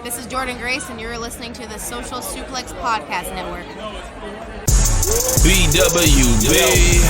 This is Jordan Grace, and you're listening to the Social Suplex Podcast Network. BWB,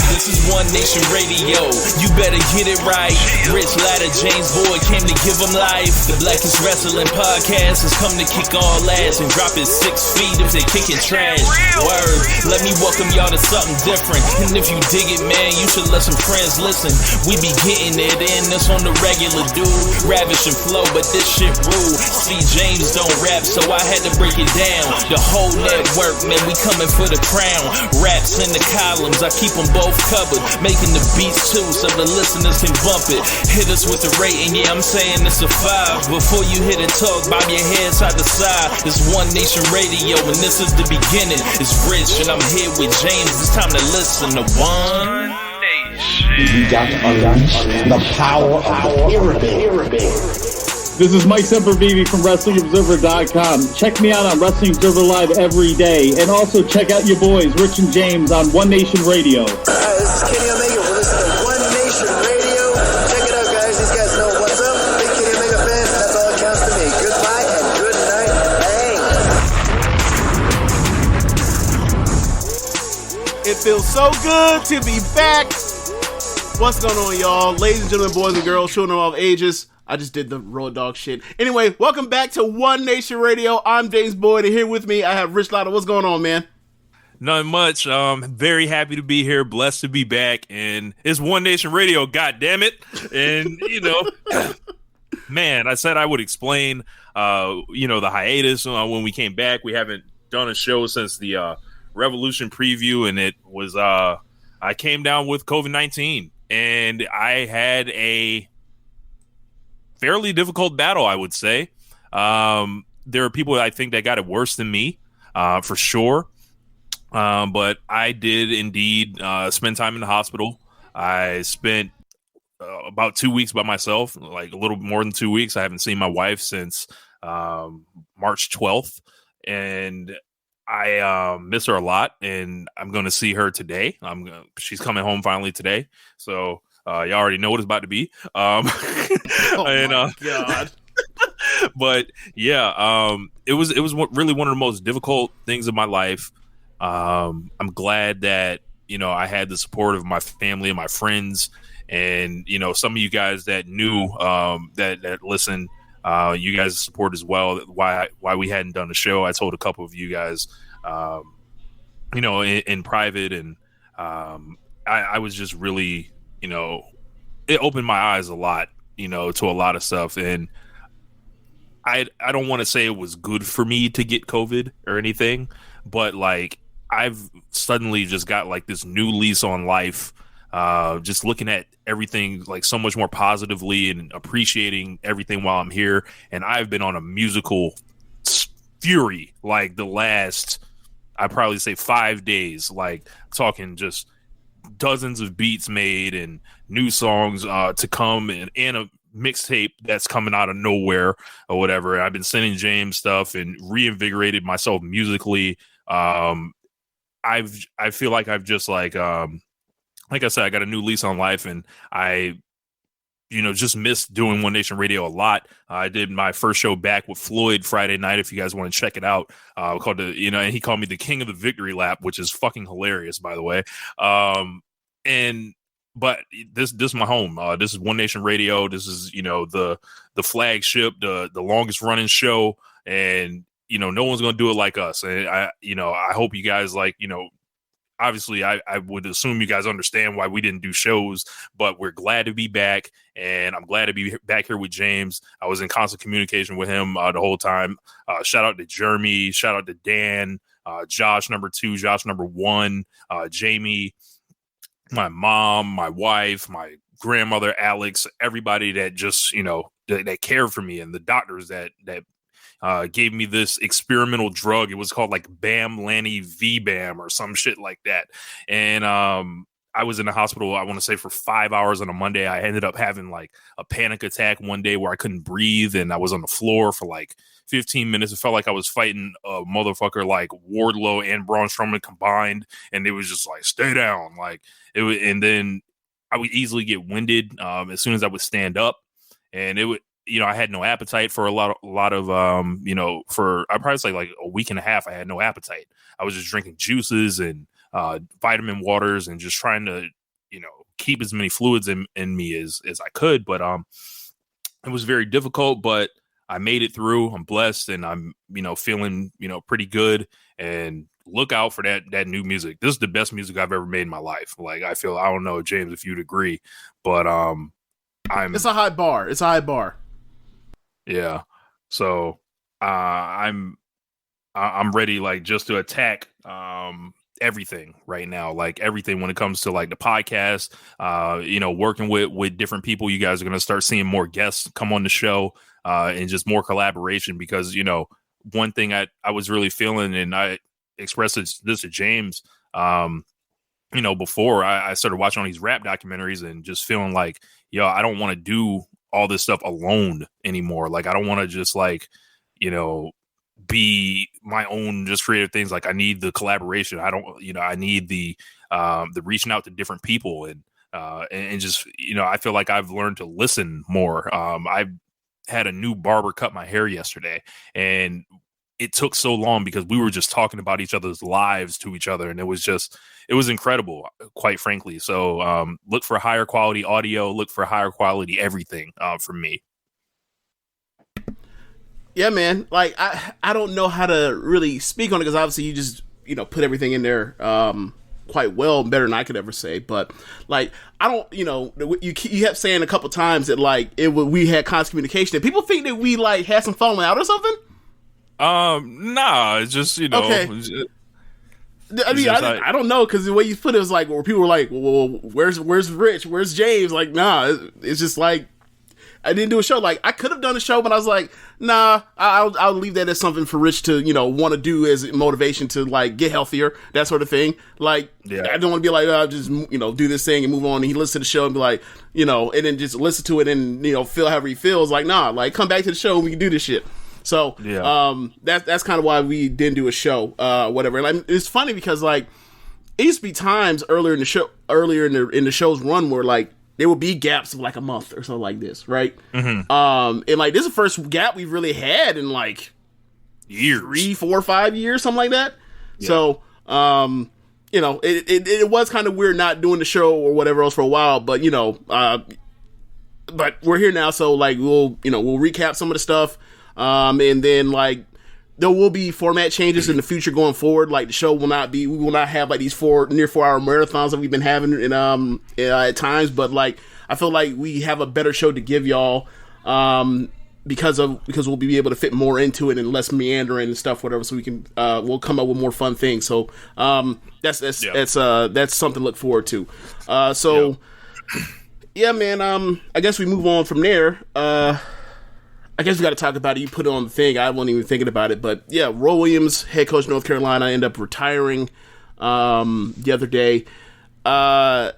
this is One Nation Radio. You better get it right. Rich Latta, James Boyd came to give them life. The Blackest Wrestling Podcast has come to kick all ass and drop it 6 feet if they kicking trash. Word, let me welcome y'all to something different. And if you dig it, man, you should let some friends listen. We be getting it in, this on the regular dude. Ravish and flow, but this shit rude. See, James don't rap, so I had to break it down. The whole network, man, we coming for the crown. Raps in the columns, I keep them both covered. Making the beats too, so the listeners can bump it. Hit us with the rating, yeah, I'm saying it's a 5. Before you hit it, talk, bob your head side to side. It's One Nation Radio, and this is the beginning. It's Rich, and I'm here with James. It's time to listen to One Nation. We got to unleash the power of the pyramid. This is Mike Sempervive from WrestlingObserver.com. Check me out on Wrestling Observer Live every day. And also check out your boys, Rich and James, on One Nation Radio. This is Kenny Omega. We're listening to One Nation Radio. Check it out, guys. These guys know what's up. Big Kenny Omega fans. That's all that counts to me. Goodbye and good night. Bang. It feels so good to be back. What's going on, y'all? Ladies and gentlemen, boys and girls, children of all ages. I just did the road dog shit. Anyway, welcome back to One Nation Radio. I'm James Boyd, and here with me, I have Rich Latta. What's going on, man? Not much. Very happy to be here. Blessed to be back. And it's One Nation Radio, God damn it. And, man, I said I would explain, the hiatus when we came back. We haven't done a show since the Revolution preview, and it was, I came down with COVID-19, and I had a fairly difficult battle, I would say. There are people I think that got it worse than me, for sure. But I did indeed spend time in the hospital. I spent about 2 weeks by myself, like a little more than 2 weeks. I haven't seen my wife since March 12th, and I miss her a lot. And I'm going to see her today. She's coming home finally today, so. You already know what it's about to be. Oh my God. But yeah, it was really one of the most difficult things of my life. I'm glad that, I had the support of my family and my friends, and, some of you guys that knew, that listen, you guys support as well. Why we hadn't done a show. I told a couple of you guys, in private, and, I was just really, it opened my eyes a lot, to a lot of stuff. And I don't want to say it was good for me to get COVID or anything, but like I've suddenly just got like this new lease on life, just looking at everything like so much more positively and appreciating everything while I'm here. And I've been on a musical fury like the last, I'd probably say 5 days, like talking just dozens of beats made and new songs to come, and a mixtape that's coming out of nowhere or whatever. I've been sending James stuff and reinvigorated myself musically. I feel like I've just like I said, I got a new lease on life, and I just missed doing One Nation Radio a lot. I did my first show back with Floyd Friday night. If you guys want to check it out, called and he called me the King of the Victory Lap, which is fucking hilarious, by the way. But this is my home. This is One Nation Radio. This is, the flagship, the longest running show, and, no one's going to do it like us. And I hope you guys obviously I would assume you guys understand why we didn't do shows, but we're glad to be back, and I'm glad to be back here with James. I was in constant communication with him the whole time. Shout out to Jeremy, shout out to Dan, Josh number 2, Josh number 1, Jamie, my mom, my wife, my grandmother, Alex, everybody that just, that cared for me, and the doctors that gave me this experimental drug. It was called like Bam Lanny V-Bam or some shit like that. And I was in the hospital, I want to say, for 5 hours on a Monday. I ended up having like a panic attack one day where I couldn't breathe, and I was on the floor for like 15 minutes. It felt like I was fighting a motherfucker like Wardlow and Braun Strowman combined, and it was just like, stay down. Like it was, and then I would easily get winded as soon as I would stand up. And I had no appetite for a lot of for I probably say like a week and a half. I had no appetite. I was just drinking juices and vitamin waters and just trying to keep as many fluids in me as I could. But it was very difficult, but I made it through. I'm blessed, and I'm feeling pretty good. And look out for that new music. This is the best music I've ever made in my life. Like, I don't know, James, if you'd agree, but it's a high bar. It's a high bar. Yeah. So I'm ready, like, just to attack everything right now, like everything when it comes to like the podcast, working with different people. You guys are going to start seeing more guests come on the show and just more collaboration, because one thing I was really feeling, and I expressed this to James before I started watching all these rap documentaries, and just feeling like, I don't want to do all this stuff alone anymore. Like, I don't want to just like be my own just creative things. Like, I need the collaboration. I need the reaching out to different people, and just I feel like I've learned to listen more. I've had a new barber cut my hair yesterday, and it took so long because we were just talking about each other's lives to each other, and it was incredible, quite frankly. So look for higher quality audio, look for higher quality everything from me. Yeah, man. Like, I don't know how to really speak on it, because obviously you just, put everything in there quite well, better than I could ever say. But, like, I don't, you kept saying a couple times that, like, we had constant communication. Did people think that we, like, had some falling out or something? Nah, it's just, Okay. I mean, I don't know, because the way you put it was like, where people were like, well, where's Rich? Where's James? Like, nah, it's just like, I didn't do a show. Like, I could have done a show, but I was like, nah, I'll leave that as something for Rich to, want to do as motivation to, like, get healthier, that sort of thing. Like, yeah. I don't want to be like, just, do this thing and move on. And he listens to the show and be like, and then just listen to it and, feel however he feels. Like, nah, like, come back to the show and we can do this shit. So, yeah. That's kind of why we didn't do a show, whatever. And it's funny because, like, it used to be times earlier in the show's run where, like, there would be gaps of like a month or something like this, right? Mm-hmm. And like, this is the first gap we've really had in like years, 3, 4, 5 years, something like that. Yeah. So, it was kind of weird not doing the show or whatever else for a while, but but we're here now. So like, we'll recap some of the stuff. And then like, there will be format changes in the future going forward. Like, the show we will not have like these near 4 hour marathons that we've been having at times. But like, I feel like we have a better show to give y'all, because we'll be able to fit more into it and less meandering and stuff, whatever. So we can, we'll come up with more fun things. So, that's something to look forward to. Yeah, man, I guess we move on from there. I guess we got to talk about it. You put it on the thing. I wasn't even thinking about it. But, yeah, Roy Williams, head coach of North Carolina, ended up retiring the other day. I'm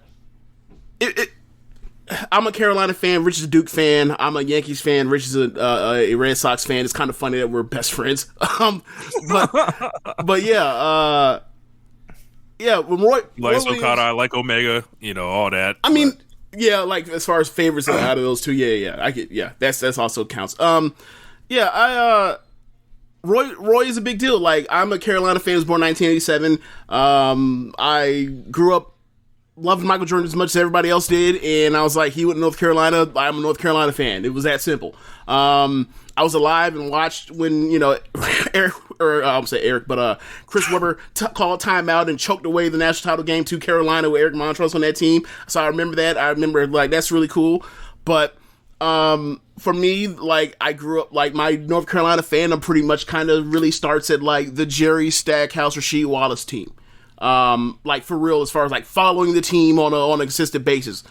a Carolina fan. Rich is a Duke fan. I'm a Yankees fan. Rich is a Red Sox fan. It's kind of funny that we're best friends. But yeah. When Roy Likes Williams, Okada, I like Omega, all that. I mean... Yeah, like, as far as favorites out of those two, I get, that's also counts. Roy is a big deal. Like, I'm a Carolina fan, was born in 1987. I grew up loving Michael Jordan as much as everybody else did, and I was like, he went to North Carolina, I'm a North Carolina fan. It was that simple. I was alive and watched when, Chris Webber called timeout and choked away the national title game to Carolina with Eric Montrose on that team. So I remember that. I remember, like, that's really cool. But for me, like, I grew up, like, my North Carolina fandom pretty much kind of really starts at, like, the Jerry Stackhouse, Rasheed Wallace team. Like, for real, as far as, like, following the team on a consistent basis.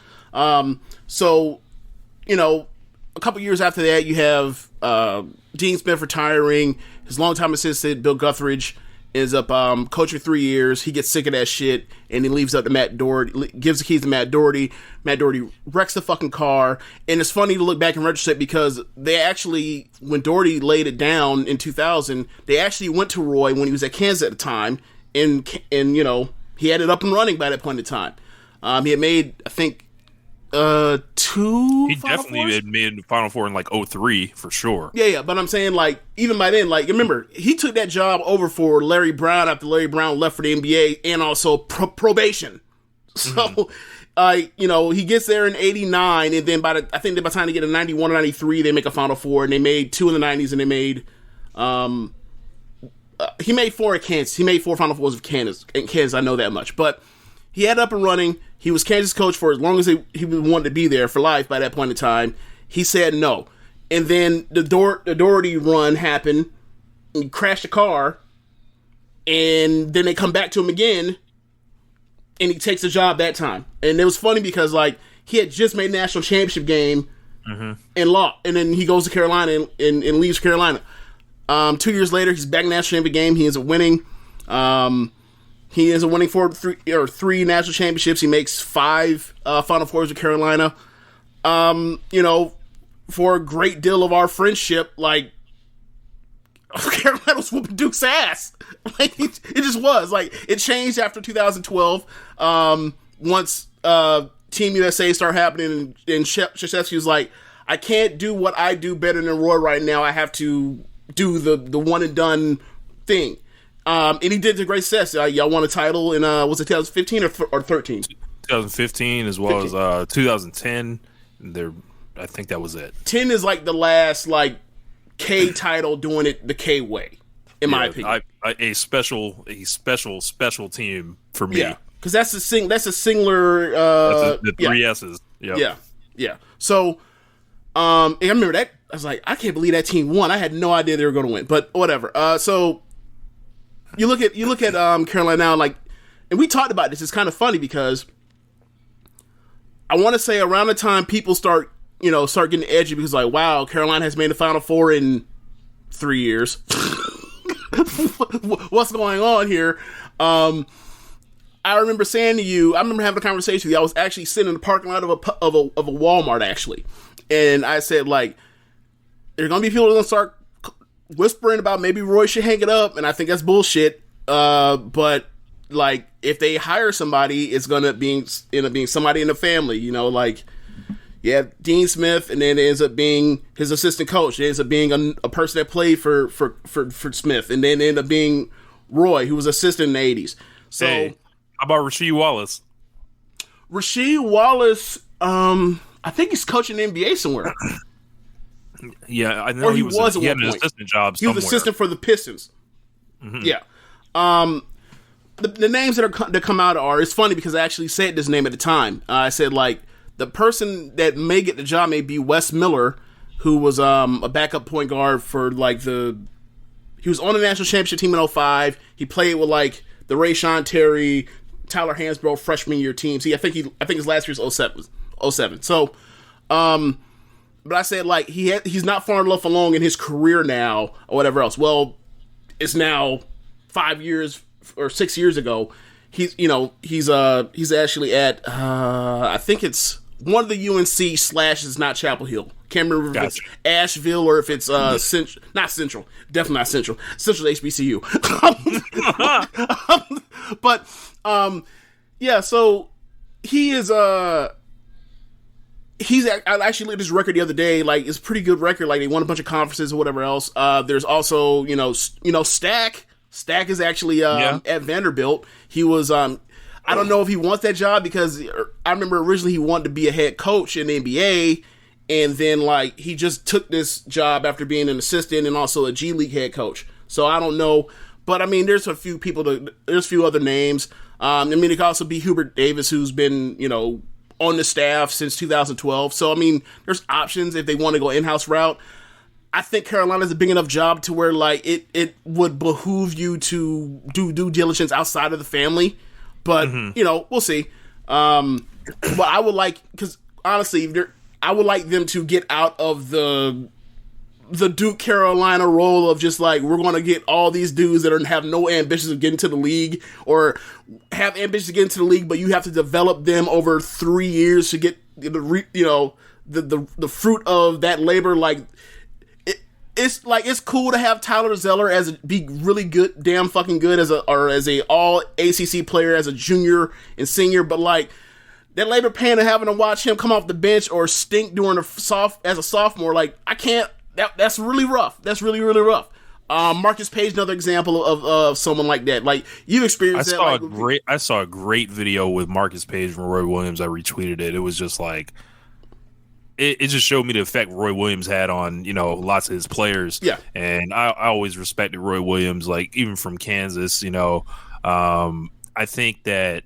So, a couple years after that, you have Dean Smith retiring. His longtime assistant, Bill Guthridge, ends up coaching 3 years. He gets sick of that shit, and he leaves up to Matt Doherty, gives the keys to Matt Doherty. Matt Doherty wrecks the fucking car. And it's funny to look back in retrospect, because they actually, when Doherty laid it down in 2000, they actually went to Roy when he was at Kansas at the time, and he had it up and running by that point in time. He had made, I think, two. He definitely had made the Final Four in like 2003 for sure. Yeah. But I'm saying, like, even by then, like, remember, he took that job over for Larry Brown after Larry Brown left for the NBA and also probation. So, he gets there in 89, and then by the time they get to 91 or 93, they make a Final Four, and they made 2 in the 90s, and they made, he made 4 at Kansas. He made 4 Final Fours of Kansas. In Kansas, I know that much. But he had up and running. He was Kansas coach for as long as he wanted to be there for life by that point in time. He said no. And then the Doherty run happened. He crashed a car. And then they come back to him again. And he takes the job that time. And it was funny because, like, he had just made national championship game and lost. And then he goes to Carolina and leaves Carolina. 2 years later, he's back in the national championship game. He ends up winning. He ends up winning 3 national championships. He makes 5 Final Fours with Carolina. For a great deal of our friendship, like, Carolina was whooping Duke's ass. Like, it just was. Like, it changed after 2012. Once Team USA started happening, and Krzyzewski was like, I can't do what I do better than Roy right now. I have to do the one and done thing. And he did to great success. Y'all won a title in, was it 2015 or 13? 2015 as well 15. As 2010. I think that was it. 10 is like the last, like, K title doing it the K way, in my opinion. A special team for me. Yeah, because that's a singular. The 3 S's. Yep. Yeah. So, I remember that. I was like, I can't believe that team won. I had no idea they were going to win, but whatever. So you look at Carolina now, like, and we talked about this. It's kind of funny because I want to say around the time people start getting edgy because, like, wow, Carolina has made the Final Four in 3 years. What's going on here? I remember saying to you, I remember having a conversation with you. I was actually sitting in the parking lot of a Walmart, actually. And I said, like, there are going to be people that are going to start whispering about maybe Roy should hang it up. And I think that's bullshit. But, like, if they hire somebody, it's going to end up being somebody in the family, like, yeah, Dean Smith, and then it ends up being his assistant coach. It ends up being a person that played for Smith, and then it ended up being Roy, who was assistant in the 80s. So, hey, how about Rasheed Wallace? Rasheed Wallace, I think he's coaching the NBA somewhere. Yeah, I know he had an assistant job somewhere. He was assistant for the Pistons. Mm-hmm. Yeah. The names that come out are, it's funny because I actually said this name at the time. I said, like, the person that may get the job may be Wes Miller, who was a backup point guard for, like, he was on the national championship team in 2005. He played with, like, the Rayshon Terry, Tyler Hansbrough freshman year teams. I think his last year was 07. So, but I said, like, he's not far enough along in his career now or whatever else. Well, it's now 5 years or 6 years ago. He's actually at I think it's one of the UNC / it's not Chapel Hill. Can't remember if it's Asheville or if it's not Central. Definitely not Central. Central HBCU. But yeah. So he is I actually looked at his record the other day. Like, it's a pretty good record. Like, they won a bunch of conferences or whatever else. There's also Stack. Stack is actually at Vanderbilt. He was I don't know if he wants that job because I remember originally he wanted to be a head coach in the NBA, and then, like, he just took this job after being an assistant and also a G League head coach. So I don't know, but I mean, there's a few other names. I mean, it could also be Hubert Davis, who's been on the staff since 2012. So I mean, there's options if they want to go in-house route. I think Carolina's a big enough job to where, like, it would behoove you to do due diligence outside of the family. But, we'll see. But I would like, because honestly, I would like them to get out of the Duke Carolina role of just like, we're going to get all these dudes that have no ambitions of getting to the league, or have ambitions to get into the league, but you have to develop them over 3 years to get the fruit of that labor. Like, it's cool to have Tyler Zeller be really good, damn fucking good as a all ACC player as a junior and senior, but, like, that labor pain of having to watch him come off the bench or stink during as a sophomore, like, I can't. That's really rough. That's really, really rough. Marcus Page, another example of someone like that. Like, you've experienced that. I saw a great video with Marcus Page from Roy Williams. I retweeted it. It was just like, it just showed me the effect Roy Williams had on, lots of his players. Yeah. And I always respected Roy Williams, like, even from Kansas, I think that,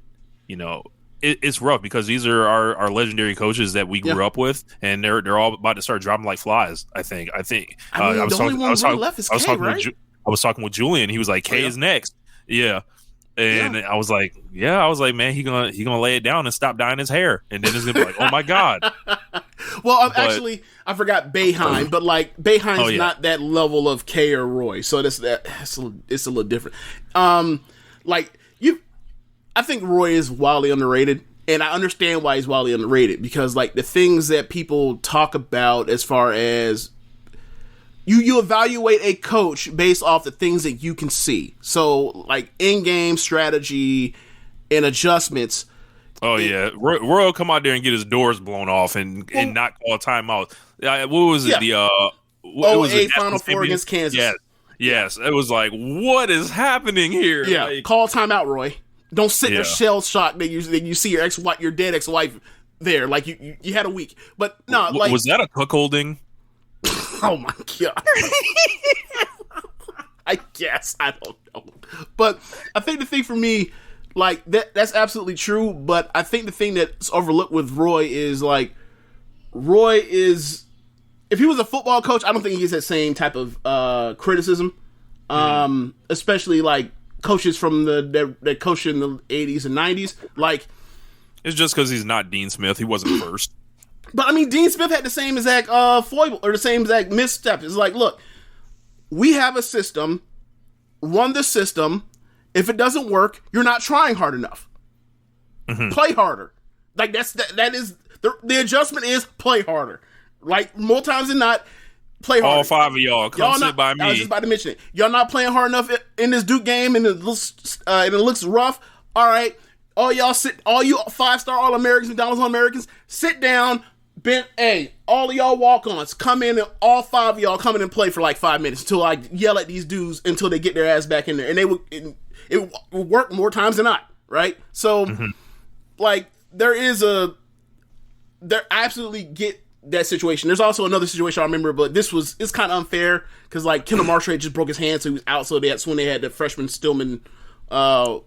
it's rough because these are our legendary coaches that we grew up with, and they're all about to start dropping like flies. I think. I was talking with Julian. He was like, "K is next." Yeah, and I was like, man, he gonna lay it down and stop dyeing his hair, and then it's gonna be like, oh my god. Well, actually, I forgot Boeheim, but like Boeheim's not that level of K or Roy, so it's a little different. I think Roy is wildly underrated, and I understand why he's wildly underrated, because like the things that people talk about as far as you evaluate a coach based off the things that you can see. So like in-game strategy and adjustments. Oh yeah, Roy will come out there and get his doors blown off and not call timeout. What was it? Yeah. The Final Four against Kansas. Yes. It was like, what is happening here? Yeah, like, call timeout, Roy. Don't sit there shell shocked that you see your dead ex-wife there. Like you had a week, but no. Like, was that a cuckolding? Oh my god! I guess, I don't know, but I think the thing for me, like that's absolutely true. But I think the thing that's overlooked with Roy is like if he was a football coach, I don't think he gets that same type of criticism, especially like coaches from that coach in the 80s and 90s. Like, it's just because he's not Dean Smith. He wasn't first. But I mean, Dean Smith had the same exact foible or the same exact misstep. It's like, look, we have a system. Run the system. If it doesn't work, you're not trying hard enough. Mm-hmm. Play harder. Like that is the adjustment is play harder. Like more times than not. Play hard. All five of y'all come sit by me. I was just about to mention it. Y'all not playing hard enough in this Duke game, and it looks rough. All right, all you 5-star All-Americans, McDonald's All-Americans, sit down. All of y'all walk-ons come in, and all 5 of y'all come in and play for like 5 minutes until I yell at these dudes until they get their ass back in there, and it will work more times than not, right? So, like I absolutely get that situation. There's also another situation I remember, but it's kind of unfair because like Kendall Marshall had just broke his hand, so he was out. So that's when they had the freshman Stillman, or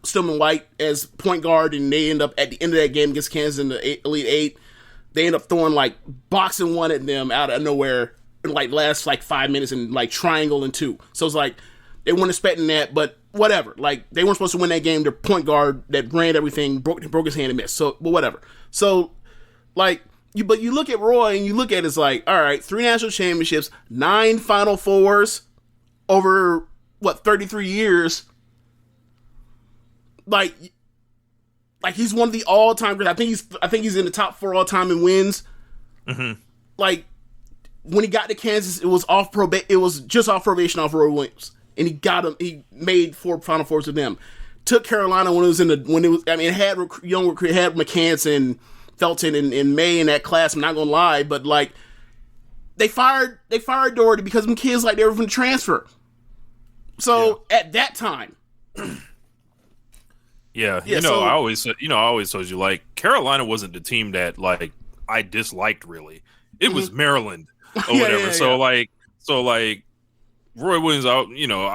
Stillman White as point guard, and they end up at the end of that game against Kansas in the Elite Eight. They end up throwing like boxing one at them out of nowhere in like last like 5 minutes and like triangle and 2. So it's like they weren't expecting that, but whatever. Like they weren't supposed to win that game. Their point guard that ran everything broke his hand and missed. So, but whatever. So. Like, but you look at Roy and you look at it's like, all right, 3 national championships, 9 Final Fours over 33 years. Like he's one of the all-time greats. I think he's in the top 4 all-time in wins. Mm-hmm. Like when he got to Kansas, it was just off probation off Roy Williams, and he made 4 Final Fours with them. Took Carolina when it had young recruit, had McCants and Felton and May in that class. I'm not gonna lie, but like they fired Doherty because them kids like they were from transfer. So at that time, I always told you like Carolina wasn't the team that like I disliked really. It was Maryland or whatever. So like Roy Williams, I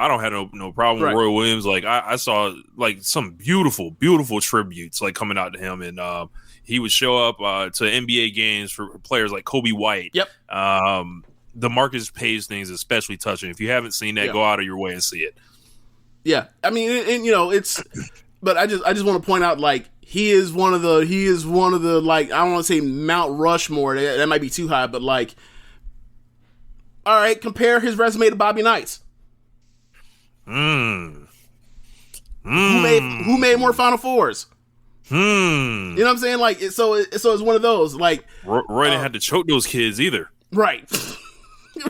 don't have no problem with Roy Williams. Like I saw like some beautiful tributes like coming out to him, and he would show up to NBA games for players like Kobe White. Yep. The Marcus Page thing is especially touching. If you haven't seen that, go out of your way and see it. Yeah, I mean, it's. But I just want to point out, like he is one of the like I don't want to say Mount Rushmore. That might be too high, but like, all right, compare his resume to Bobby Knight's. Who made more Final Fours? You know what I'm saying? Like, so it's one of those. Like, Roy didn't have to choke those kids either. Right.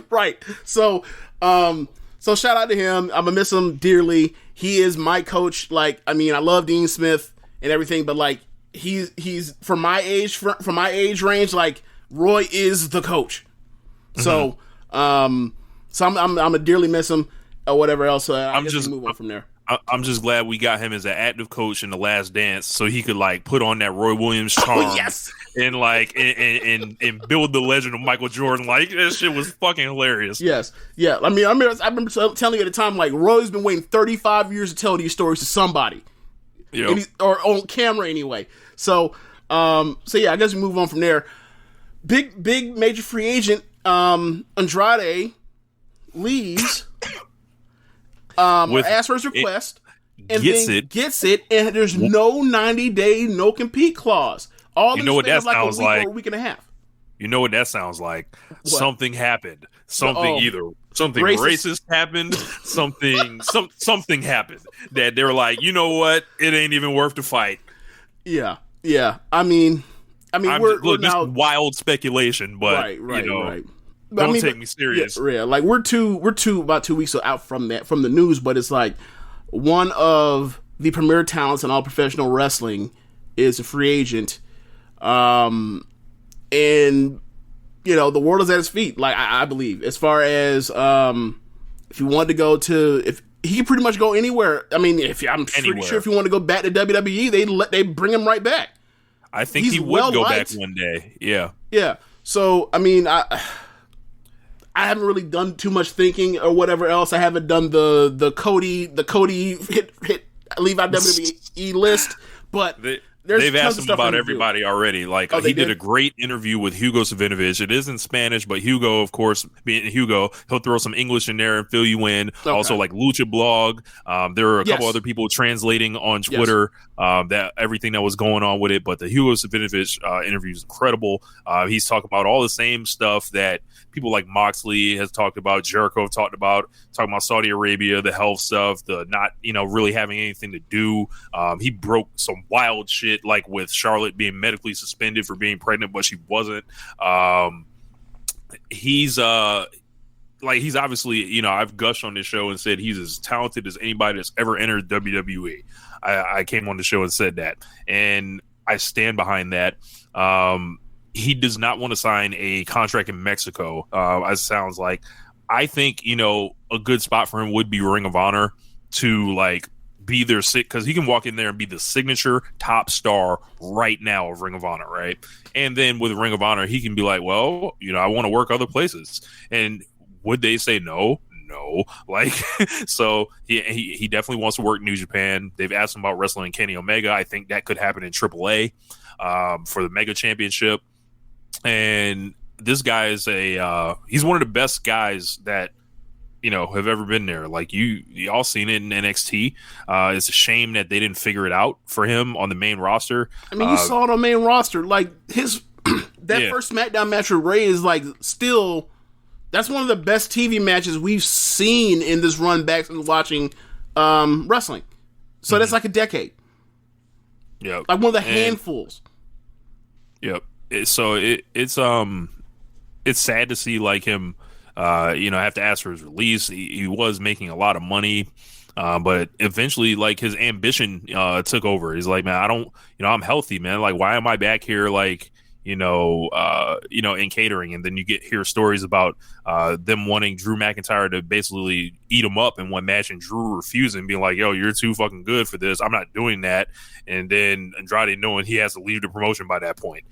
Right. So shout out to him. I'm gonna miss him dearly. He is my coach. Like, I mean, I love Dean Smith and everything, but like, he's for my age range, like Roy is the coach. So I'm a dearly miss him or whatever else. I'm just move on from there. I'm just glad we got him as an active coach in The Last Dance, so he could like put on that Roy Williams charm, and like and build the legend of Michael Jordan. Like that shit was fucking hilarious. Yes, yeah. I remember telling you at the time, like Roy's been waiting 35 years to tell these stories to somebody, or on camera anyway. So yeah, I guess we move on from there. Big major free agent Andrade leaves. Asks for his request and gets it, and there's no 90-day no compete clause. All you know what that sounds like? A week and a half. You know what that sounds like? What? Something happened. Something racist happened. Something happened that they were like, you know what? It ain't even worth the fight. Yeah. I mean, we're this now is wild speculation, but right. Don't take me serious. Yeah, like we're about 2 weeks out from the news, but it's like one of the premier talents in all professional wrestling is a free agent, and the world is at his feet. Like I believe, as far as if you want to go if he can pretty much go anywhere. I mean, I'm pretty sure if you want to go back to WWE, they bring him right back. I think he would go back one day. Yeah. So I mean, I haven't really done too much thinking or whatever else. I haven't done the Cody hit leave out WWE list, but they've asked him about everybody already. Like he did a great interview with Hugo Savinovich. It is in Spanish, but Hugo, of course, being Hugo, he'll throw some English in there and fill you in. Okay. Also, like Lucha Blog. There are a couple other people translating on Twitter that everything that was going on with it. But the Hugo Savinovich interview is incredible. He's talking about all the same stuff that people like Moxley has talked about, Jericho have talking about Saudi Arabia, the health stuff, the not, really having anything to do. He broke some wild shit, like with Charlotte being medically suspended for being pregnant, but she wasn't. He's obviously, I've gushed on this show and said he's as talented as anybody that's ever entered WWE. I came on the show and said that, and I stand behind that. He does not want to sign a contract in Mexico. It sounds like. I think, a good spot for him would be Ring of Honor to like be their because he can walk in there and be the signature top star right now of Ring of Honor, right? And then with Ring of Honor, he can be like, well, I want to work other places. And would they say no? No. Like, so he definitely wants to work New Japan. They've asked him about wrestling Kenny Omega. I think that could happen in AAA for the Mega Championship. And this guy is he's one of the best guys that have ever been there. Like y'all seen it in NXT. It's a shame that they didn't figure it out for him on the main roster. I mean, you saw it on the main roster. Like his first SmackDown match with Ray is like still that's one of the best TV matches we've seen in this run back since watching wrestling. So that's like a decade. Yep. Like one of the handfuls. Yep. So it's sad to see like him have to ask for his release. He was making a lot of money, but eventually like his ambition took over. He's like, man, I don't, I'm healthy, man. Like, why am I back here like in catering? And then you hear stories about them wanting Drew McIntyre to basically eat him up in one match, and Drew refusing, being like, yo, you're too fucking good for this. I'm not doing that. And then Andrade knowing he has to leave the promotion by that point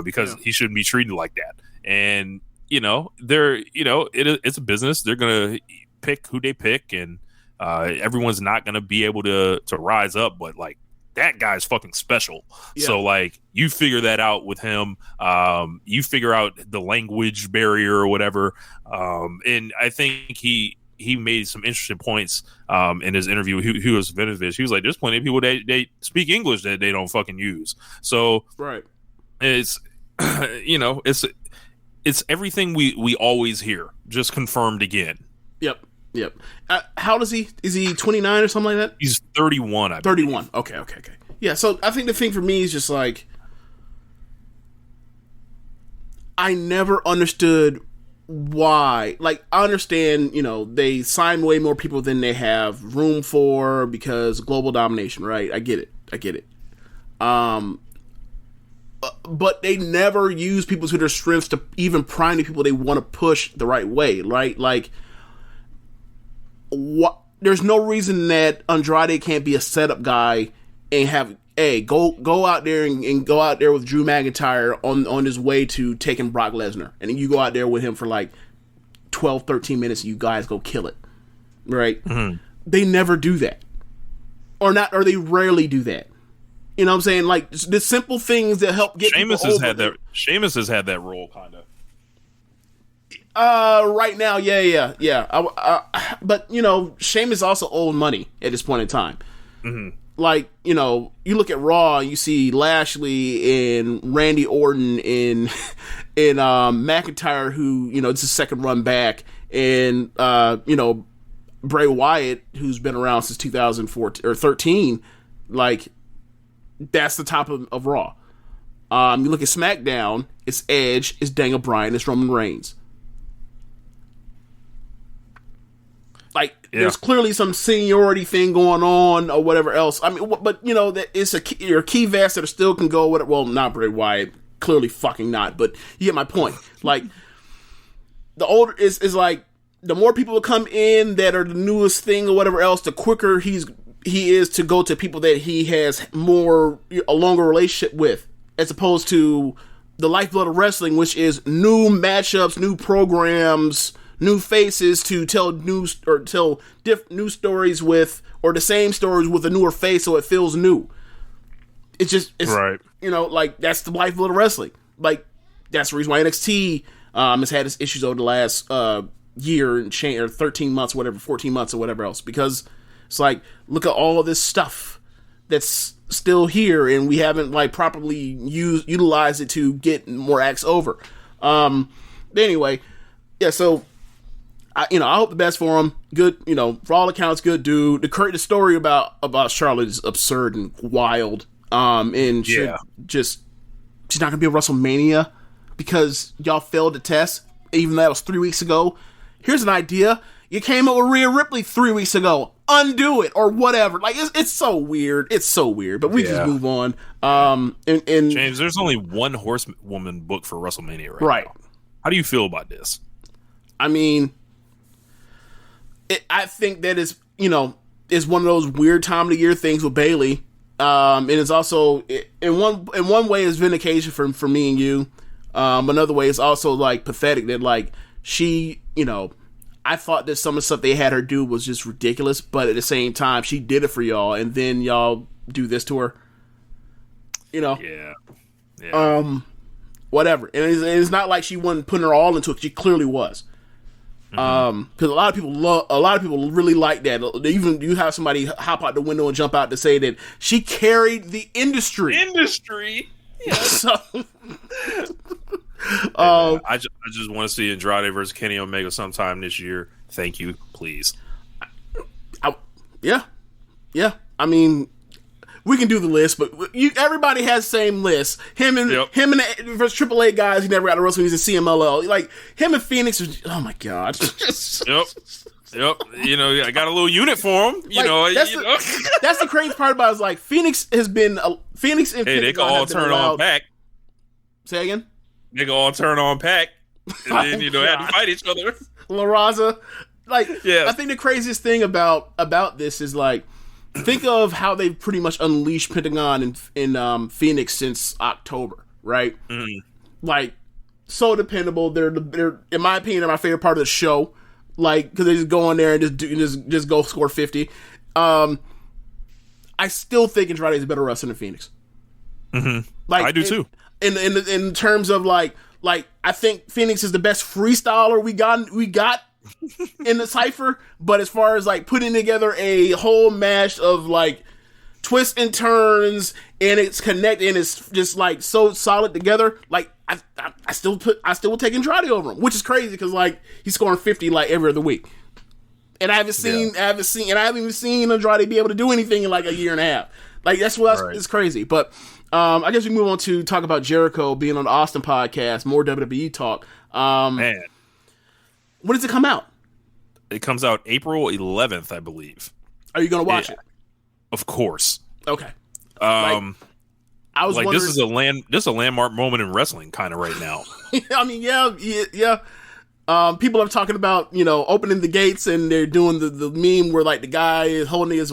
because he shouldn't be treated like that. And it's a business. They're gonna pick who they pick, and everyone's not gonna be able to rise up. But like that guy's fucking special. Yeah. So like you figure that out with him. You figure out the language barrier or whatever. And I think he made some interesting points in his interview with Hugo Savinovich. He was like, there's plenty of people that they speak English that they don't fucking use. So right, it's it's everything we always hear, just confirmed again. Yep. How does he? Is he 29 or something like that? He's 31. 31. Okay. Yeah. So I think the thing for me is just like I never understood why. Like I understand, they sign way more people than they have room for because global domination, right? I get it. but they never use people to their strengths to even prime the people they want to push the right way, right? Like, what? There's no reason that Andrade can't be a setup guy and have go out there and go out there with Drew McIntyre on his way to taking Brock Lesnar, and then you go out there with him for like 12, 13 minutes, and you guys go kill it, right? Mm-hmm. They never do that, or they rarely do that. You know what I'm saying? Like, the simple things that help get Sheamus people has over. Sheamus has had that role, kind of. Right now, yeah. But, you know, Sheamus also old money at this point in time. Mm-hmm. Like, you know, you look at Raw, you see Lashley and Randy Orton and McIntyre, who, you know, it's his second run back, and, you know, Bray Wyatt, who's been around since 2014 or 13, like, that's the top of Raw. You look at SmackDown, it's Edge, it's Daniel Bryan, it's Roman Reigns. Like, there's clearly some seniority thing going on or whatever else. I mean, but, you know, that it's your key vets that still can go with it. Well, not Bray Wyatt, clearly fucking not, but you get my point. Like, the older is like, the more people come in that are the newest thing or whatever else, the quicker he is to go to people that he has a longer relationship with, as opposed to the lifeblood of wrestling, which is new matchups, new programs, new faces to tell new stories with, or the same stories with a newer face, so it feels new. It's right. You know, like, that's the lifeblood of wrestling. Like, that's the reason why NXT has had its issues over the last year and change, or 13 months, whatever, 14 months or whatever else, because it's like, look at all of this stuff that's still here, and we haven't, like, properly utilized it to get more acts over. Anyway, yeah, so I hope the best for him. Good, you know, for all accounts, good dude. The story about Charlotte is absurd and wild. And she's not gonna be at WrestleMania because y'all failed the test, even though that was 3 weeks ago. Here's an idea. You came up with Rhea Ripley 3 weeks ago. Undo it or whatever. Like, it's so weird. It's so weird. But we just move on. And James, there's only one horsewoman booked for WrestleMania right now. How do you feel about this? I mean, I think that is one of those weird time of the year things with Bayley. And it's also in one way is vindication for me and you. Another way is also, like, pathetic that, like, she, you know, I thought that some of the stuff they had her do was just ridiculous, but at the same time, she did it for y'all, and then y'all do this to her. You know? Yeah. Whatever. And it's not like she wasn't putting her all into it. She clearly was. Because a lot of people really like that. Even you have somebody hop out the window and jump out to say that she carried the industry. Yes. So, I just want to see Andrade versus Kenny Omega sometime this year. Thank you, please. Yeah. I mean, we can do the list, but everybody has the same list. Him and the versus AAA guys who never got to wrestle. He's a CMLL. Like, him and Phoenix. Oh my god. Yep. You know, I got a little unit for him. That's the crazy part about it, is, like, Phoenix has been Phoenix and they can all turn on Pac. Say again. They can all turn on Pac, and then have to fight each other. La Raza. Like, I think the craziest thing about this is, like, think of how they've pretty much unleashed Pentagon in Phoenix since October, right? Mm-hmm. Like, so dependable. They're in my opinion, they're my favorite part of the show. Like, because they just go in there and just go score 50. I still think Andrade is a better wrestler than Phoenix. Mm-hmm. Like, I do too. In terms of like I think Phoenix is the best freestyler we got in the Cypher, but as far as, like, putting together a whole mash of, like, twists and turns, and it's connected and it's just, like, so solid together, like, I still would take Andrade over him, which is crazy because, like, he's scoring 50 like every other week, and I haven't even seen Andrade be able to do anything in, like, a year and a half. Like, that's what it's crazy. But I guess we move on to talk about Jericho being on the Austin podcast, more WWE talk. Man. When does it come out? It comes out April 11th, I believe. Are you going to watch it? Of course. Okay. I was like, wondering, this is a landmark moment in wrestling, kind of right now. I mean, yeah. People are talking about, opening the gates, and they're doing the meme where like the guy is holding his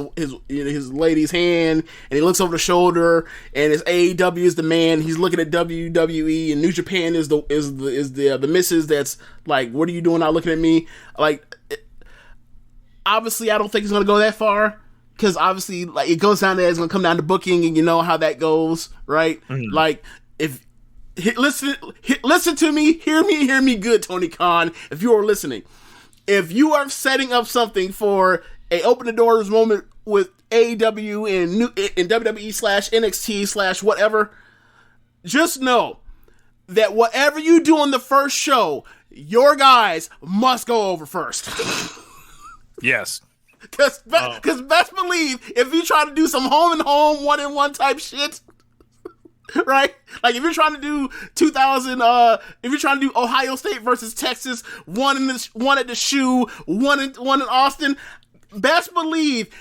lady's hand, and he looks over the shoulder, and his AEW is the man. He's looking at WWE, and New Japan is the missus that's like, what are you doing not looking at me? Like, obviously, I don't think it's gonna go that far, because obviously, like, it goes down there. It's gonna come down to booking, and you know how that goes, right? Mm-hmm. Like, if listen to me, hear me good, Tony Khan. If you are listening, if you are setting up something for a open the doors moment with AEW and WWE / NXT / whatever, just know that whatever you do on the first show, your guys must go over first. Yes. Because best believe, if you try to do some home and home 1-in-1 type shit, right? Like, if you're trying to do if you're trying to do Ohio State versus Texas, one at the shoe, one in Austin, best believe,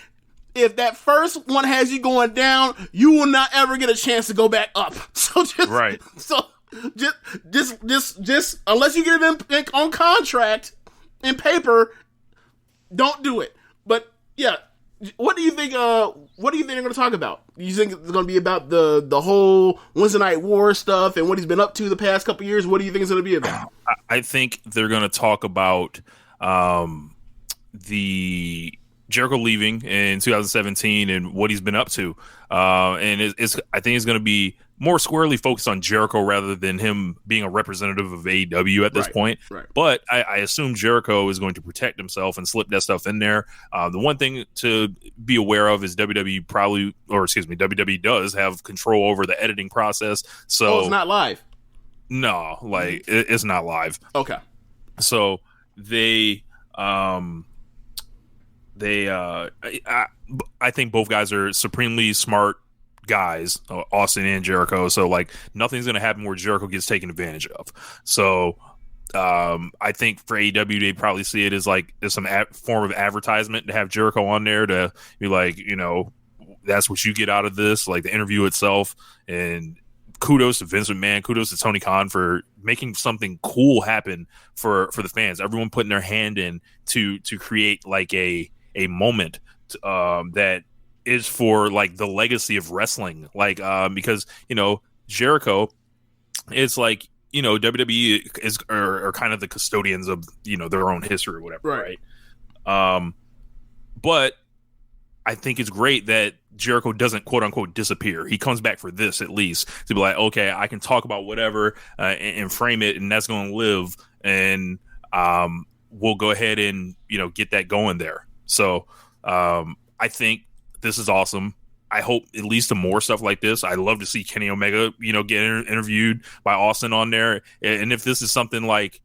if that first one has you going down, you will not ever get a chance to go back up. So just unless you get it on contract in paper, don't do it. But yeah. What do you think? What do you think they're going to talk about? You think it's going to be about the whole Wednesday Night War stuff and what he's been up to the past couple years? What do you think it's going to be about? I think they're going to talk about the Jericho leaving in 2017 and what he's been up to, and I think it's going to be more squarely focused on Jericho rather than him being a representative of AEW at this point. Right. But I assume Jericho is going to protect himself and slip that stuff in there. The one thing to be aware of is WWE does have control over the editing process. So it's not live. No, like it's not live. Okay. So I think both guys are supremely smart guys, Austin and Jericho. So like nothing's going to happen where Jericho gets taken advantage of. So I think for AEW, they probably see it as like some form of advertisement to have Jericho on there to be like, that's what you get out of this, like the interview itself. And kudos to Vince McMahon, kudos to Tony Khan for making something cool happen for the fans. Everyone putting their hand in to create like a moment that is for like the legacy of wrestling, like because Jericho, it's like WWE is are kind of the custodians of their own history or whatever, right? But I think it's great that Jericho doesn't quote unquote disappear. He comes back for this at least to be like, okay, I can talk about whatever and frame it, and that's going to live, and we'll go ahead and get that going there. So I think this is awesome. I hope it leads to more stuff like this. I love to see Kenny Omega, get interviewed by Austin on there. And if this is something like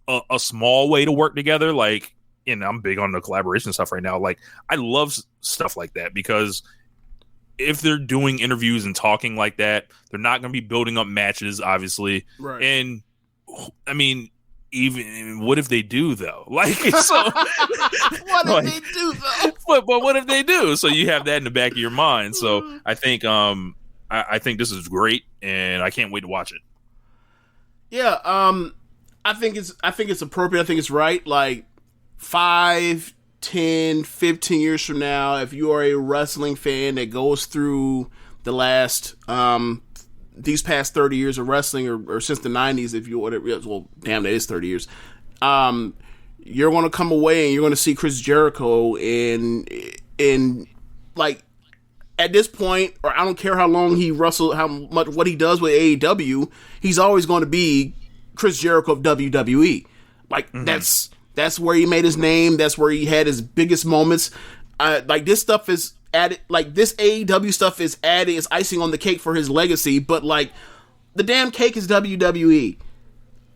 a small way to work together, like, and I'm big on the collaboration stuff right now. Like, I love stuff like that, because if they're doing interviews and talking like that, they're not going to be building up matches, obviously. Right. And I mean, even what if they do though? Like, so what if they do though? But what if they do? So you have that in the back of your mind. So I think I think this is great, and I can't wait to watch it. Yeah, I think it's appropriate. I think it's right. Like 5, 10, 15 years from now, if you are a wrestling fan that goes through the last these past 30 years of wrestling, or since the 90s, if you whatever, well, damn, that is 30 years. You're going to come away and you're going to see Chris Jericho in like, at this point, or I don't care how long he wrestled, how much what he does with AEW, he's always going to be Chris Jericho of WWE. Like, that's where he made his name. That's where he had his biggest moments. Like, this stuff is added, like, this AEW stuff is added, is icing on the cake for his legacy, but like, the damn cake is WWE,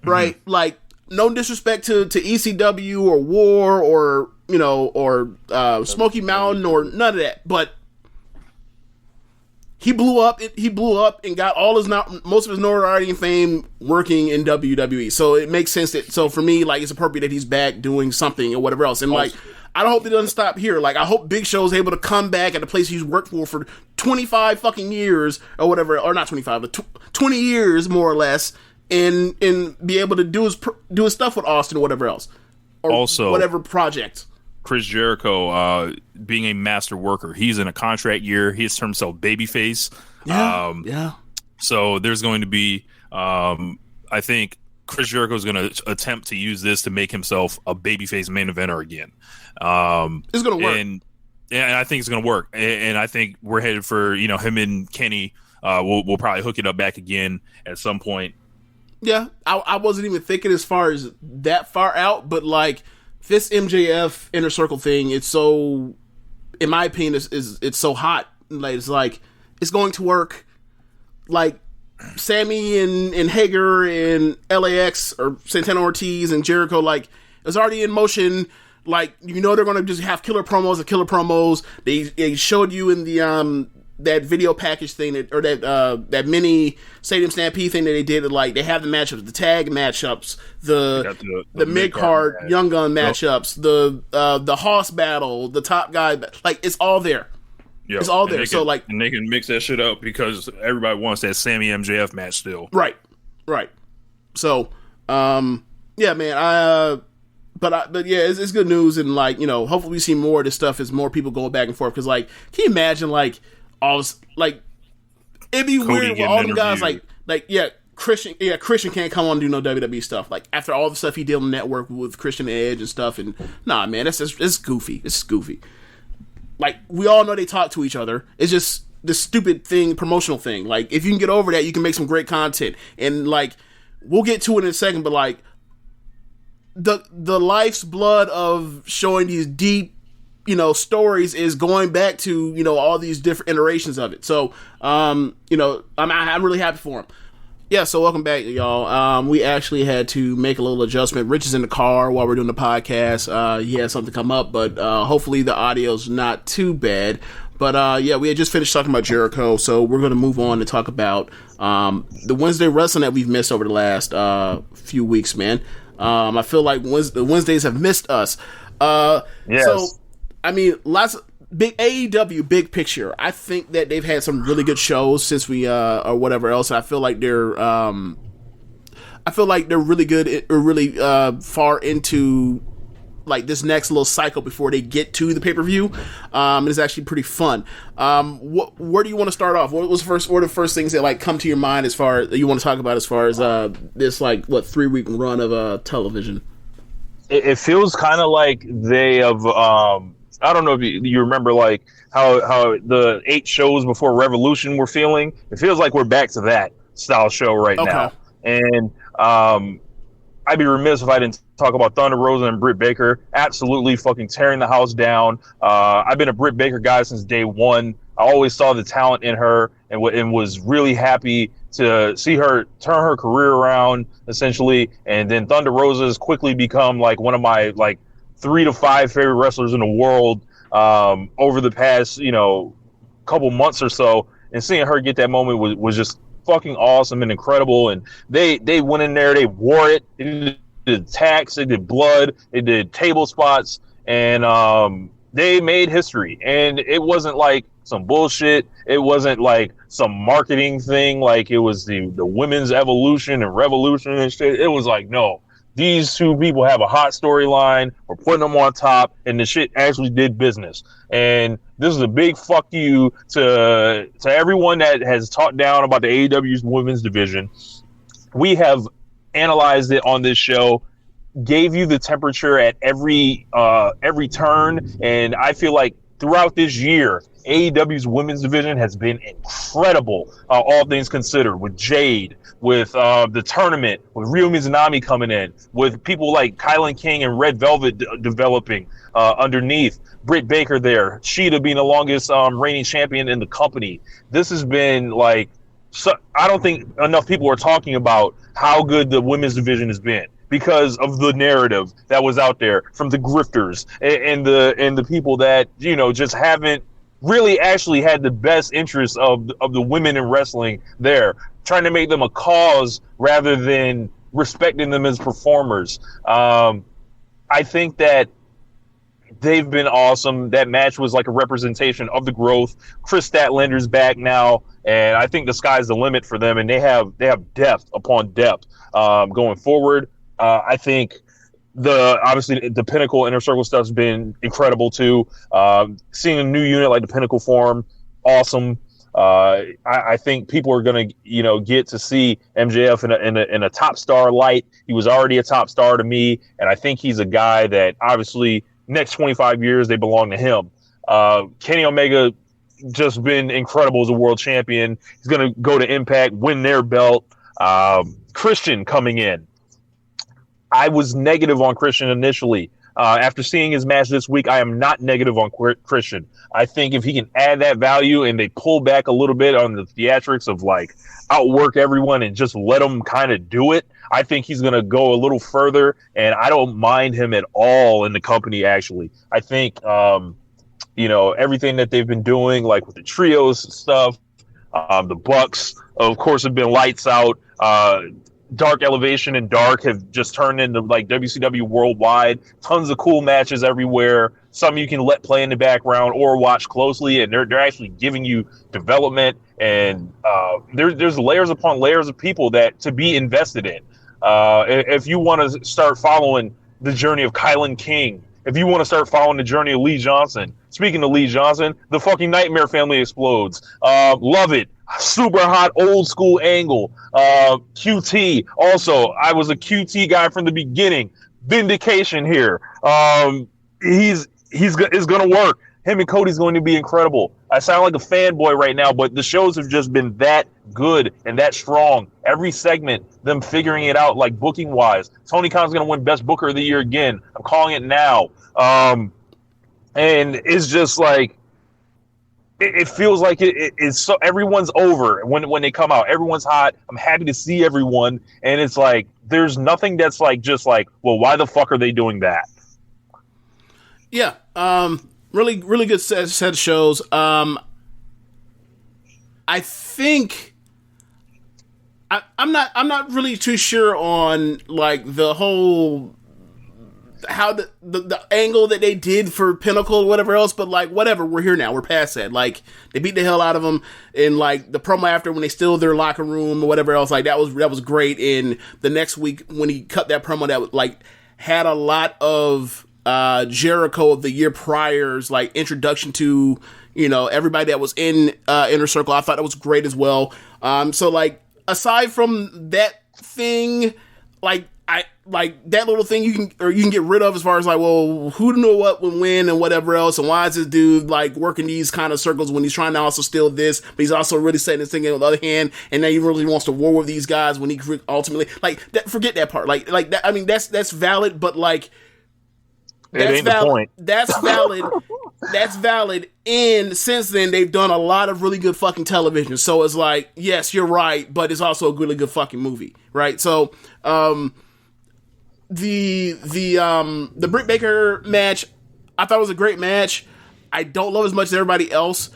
right? Like, no disrespect to ECW or War or Smoky Mountain or none of that, but he blew up and got all his most of his notoriety and fame working in WWE. So it makes sense that, so for me, like, it's appropriate that he's back doing something or whatever else. And like, I don't hope it doesn't stop here. Like, I hope Big Show is able to come back at the place he's worked for 25 fucking years or whatever, or not 25, but 20 years more or less, and be able to do his stuff with Austin or whatever else, or also whatever project. Chris Jericho, being a master worker, he's in a contract year. He has turned himself babyface. Yeah. So there's going to be, I think Chris Jericho is going to attempt to use this to make himself a babyface main eventer again. It's going to work. And I think it's going to work. And I think we're headed for, him and Kenny. We'll probably hook it up back again at some point. Yeah, I wasn't even thinking as far as that far out, but like this MJF Inner Circle thing, it's so, in my opinion, it's so hot. Like it's going to work. Like Sammy and Hager and LAX or Santana Ortiz and Jericho, like it's already in motion. Like they're going to just have killer promos. They showed you in the that video package thing that mini Stadium Stampede thing that they did. Like they have the matchups, the tag matchups, the mid card Young Gun matchups, the Hoss battle, the top guy. Like it's all there. Yep. It's all there. And they can mix that shit up because everybody wants that Sammy MJF match still. Right. So, yeah, man. But yeah, it's good news, and like hopefully we see more of this stuff as more people go back and forth. Because like, can you imagine like all this, like it'd be Cody weird with all them guys Christian can't come on and do no WWE stuff. Like after all the stuff he did on the network with Christian Edge and stuff, and nah, man, it's goofy. It's goofy. Like we all know they talk to each other. It's just this stupid thing, promotional thing. Like if you can get over that, you can make some great content. And like we'll get to it in a second, but like the life's blood of showing these deep, stories is going back to, all these different iterations of it. So, I'm really happy for him. Yeah, so welcome back, y'all. We actually had to make a little adjustment. Rich is in the car while we're doing the podcast. He had something come up, but hopefully the audio's not too bad. But yeah, we had just finished talking about Jericho, so we're going to move on to talk about the Wednesday wrestling that we've missed over the last few weeks, man. I feel like the Wednesdays have missed us. Yes. So, I mean, lots of big AEW, big picture. I think that they've had some really good shows since we or whatever else. I feel like they're really good or really far into like this next little cycle before they get to the pay-per-view. And it's actually pretty fun. Where do you want to start off? What are the first things that like come to your mind as far as you want to talk about as far as this 3-week run of television? It feels kind of like they have I don't know if you remember like how the 8 shows before Revolution were feeling. It feels like we're back to that style show right now. And I'd be remiss if I didn't talk about Thunder Rosa and Britt Baker. Absolutely fucking tearing the house down. I've been a Britt Baker guy since day one. I always saw the talent in her and was really happy to see her turn her career around, essentially. And then Thunder Rosa has quickly become like one of my 3 to 5 favorite wrestlers in the world over the past, couple months or so. And seeing her get that moment was just fucking awesome and incredible. And they went in there, they wore it. They did attacks, they did blood, they did table spots, and they made history. And it wasn't like some bullshit. It wasn't like some marketing thing like it was the women's evolution and revolution and shit. It was like, no, these two people have a hot storyline. We're putting them on top, and the shit actually did business. And this is a big fuck you to everyone that has talked down about the AEW's women's division. We have analyzed it on this show, gave you the temperature at every turn, and I feel like throughout this year, AEW's women's division has been incredible, all things considered, with Jade, with the tournament, with Ryo Mizunami coming in, with people like Kylan King and Red Velvet developing underneath, Britt Baker there, Sheeta being the longest reigning champion in the company. This has been I don't think enough people are talking about how good the women's division has been because of the narrative that was out there from the grifters and the people that, just haven't really actually had the best interests of the women in wrestling there, trying to make them a cause rather than respecting them as performers. I think that they've been awesome. That match was like a representation of the growth. Chris Statlander's back now, and I think the sky's the limit for them, and they have depth upon depth going forward. I think obviously the Pinnacle Inner Circle stuff's been incredible too. Seeing a new unit like the Pinnacle form, awesome. I think people are going to, get to see MJF in a top star light. He was already a top star to me, and I think he's a guy that obviously next 25 years they belong to him. Kenny Omega just been incredible as a world champion. He's going to go to Impact, win their belt. Christian coming in. I was negative on Christian initially. After seeing his match this week, I am not negative on Christian. I think if he can add that value and they pull back a little bit on the theatrics of like outwork everyone and just let him kind of do it, I think he's going to go a little further, and I don't mind him at all in the company, actually. I think, everything that they've been doing, like with the trios stuff, the Bucks, of course, have been lights out. Dark Elevation and Dark have just turned into like WCW Worldwide. Tons of cool matches everywhere. Some you can let play in the background or watch closely, and they're actually giving you development. And there's layers upon layers of people that to be invested in. If you want to start following the journey of Kylan King, if you want to start following the journey of Lee Johnson, speaking of Lee Johnson, the fucking Nightmare family explodes. Love it. Super hot old school angle. QT. Also, I was a QT guy from the beginning. Vindication here. It's going to work. Him and Cody's going to be incredible. I sound like a fanboy right now, but the shows have just been that good and that strong. Every segment, them figuring it out, like booking wise. Tony Khan's going to win Best Booker of the Year again. I'm calling it now. And it's just like, it feels like it's so everyone's over when they come out. Everyone's hot. I'm happy to see everyone, and it's like there's nothing that's like just like, well, why the fuck are they doing that? Yeah, really good set of shows. I think I'm not really too sure on like the whole. How the angle that they did for Pinnacle or whatever else, but like whatever, we're here now, we're past that. Like they beat the hell out of them, and like the promo after when they steal their locker room or whatever else, like that was great. And the next week when he cut that promo that like had a lot of Jericho of the year prior's like introduction to everybody that was in Inner Circle, I thought that was great as well. So like aside from that thing, like I like that little thing you can get rid of as far as like, well, who to know what would win and whatever else, and why is this dude like working these kind of circles when he's trying to also steal this, but he's also really setting this thing on the other hand, and now he really wants to war with these guys when he ultimately like that. Forget that part. Like that. I mean, that's valid, but like that's valid. The point. That's valid. That's valid. And since then, they've done a lot of really good fucking television. So it's like, yes, you're right, but it's also a really good fucking movie, right? So, the Britt Baker match, I thought it was a great match. I don't love as much as everybody else.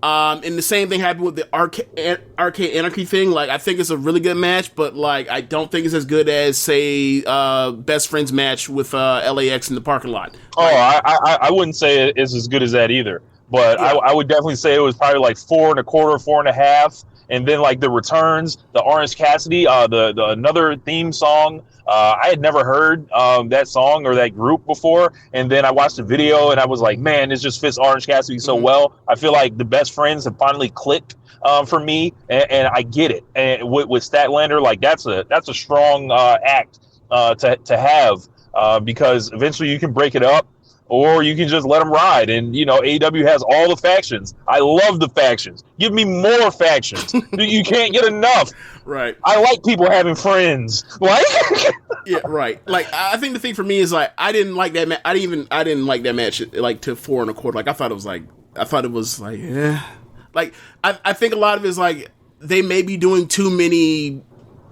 And the same thing happened with the Arcade Anarchy thing. Like, I think it's a really good match, but like, I don't think it's as good as, say, Best Friends match with LAX in the parking lot. Like, I wouldn't say it's as good as that either. But yeah. I would definitely say it was probably like 4.25, 4.5. And then like the returns, the Orange Cassidy, the another theme song. I had never heard that song or that group before, and then I watched the video and I was like, man, this just fits Orange Cassidy so well. I feel like the Best Friends have finally clicked for me, and I get it. And with Statlander, like that's a strong act to have because eventually you can break it up. Or you can just let them ride. And, AEW has all the factions. I love the factions. Give me more factions. You can't get enough. Right. I like people having friends. Like, yeah, right. Like, I think the thing for me is, like, I didn't like that match. I didn't like that match, like, to 4.25. Like, I thought it was like, yeah. Like, I think a lot of it is, like, they may be doing too many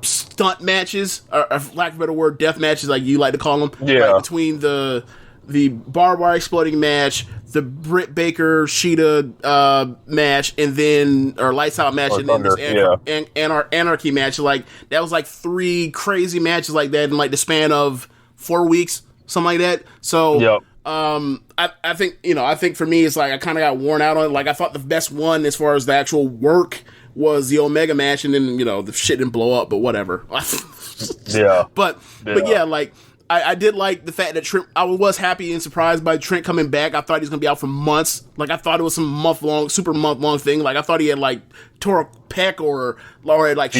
stunt matches, or for lack of a better word, death matches, like you like to call them. Yeah. Right, between the barbed wire exploding match, the Britt Baker Sheeta match, and then lights out match, and then this Anarchy match. Like that was like 3 crazy matches like that in like the span of 4 weeks, something like that. So, I think for me, it's like I kind of got worn out on it. Like, I thought the best one as far as the actual work was the Omega match, and then, the shit didn't blow up, but whatever. Yeah. But yeah, like, I did like the fact that Trent, I was happy and surprised by Trent coming back. I thought he was going to be out for months. Like, I thought it was some super month long thing. Like, I thought he had, like, tore a pec or like,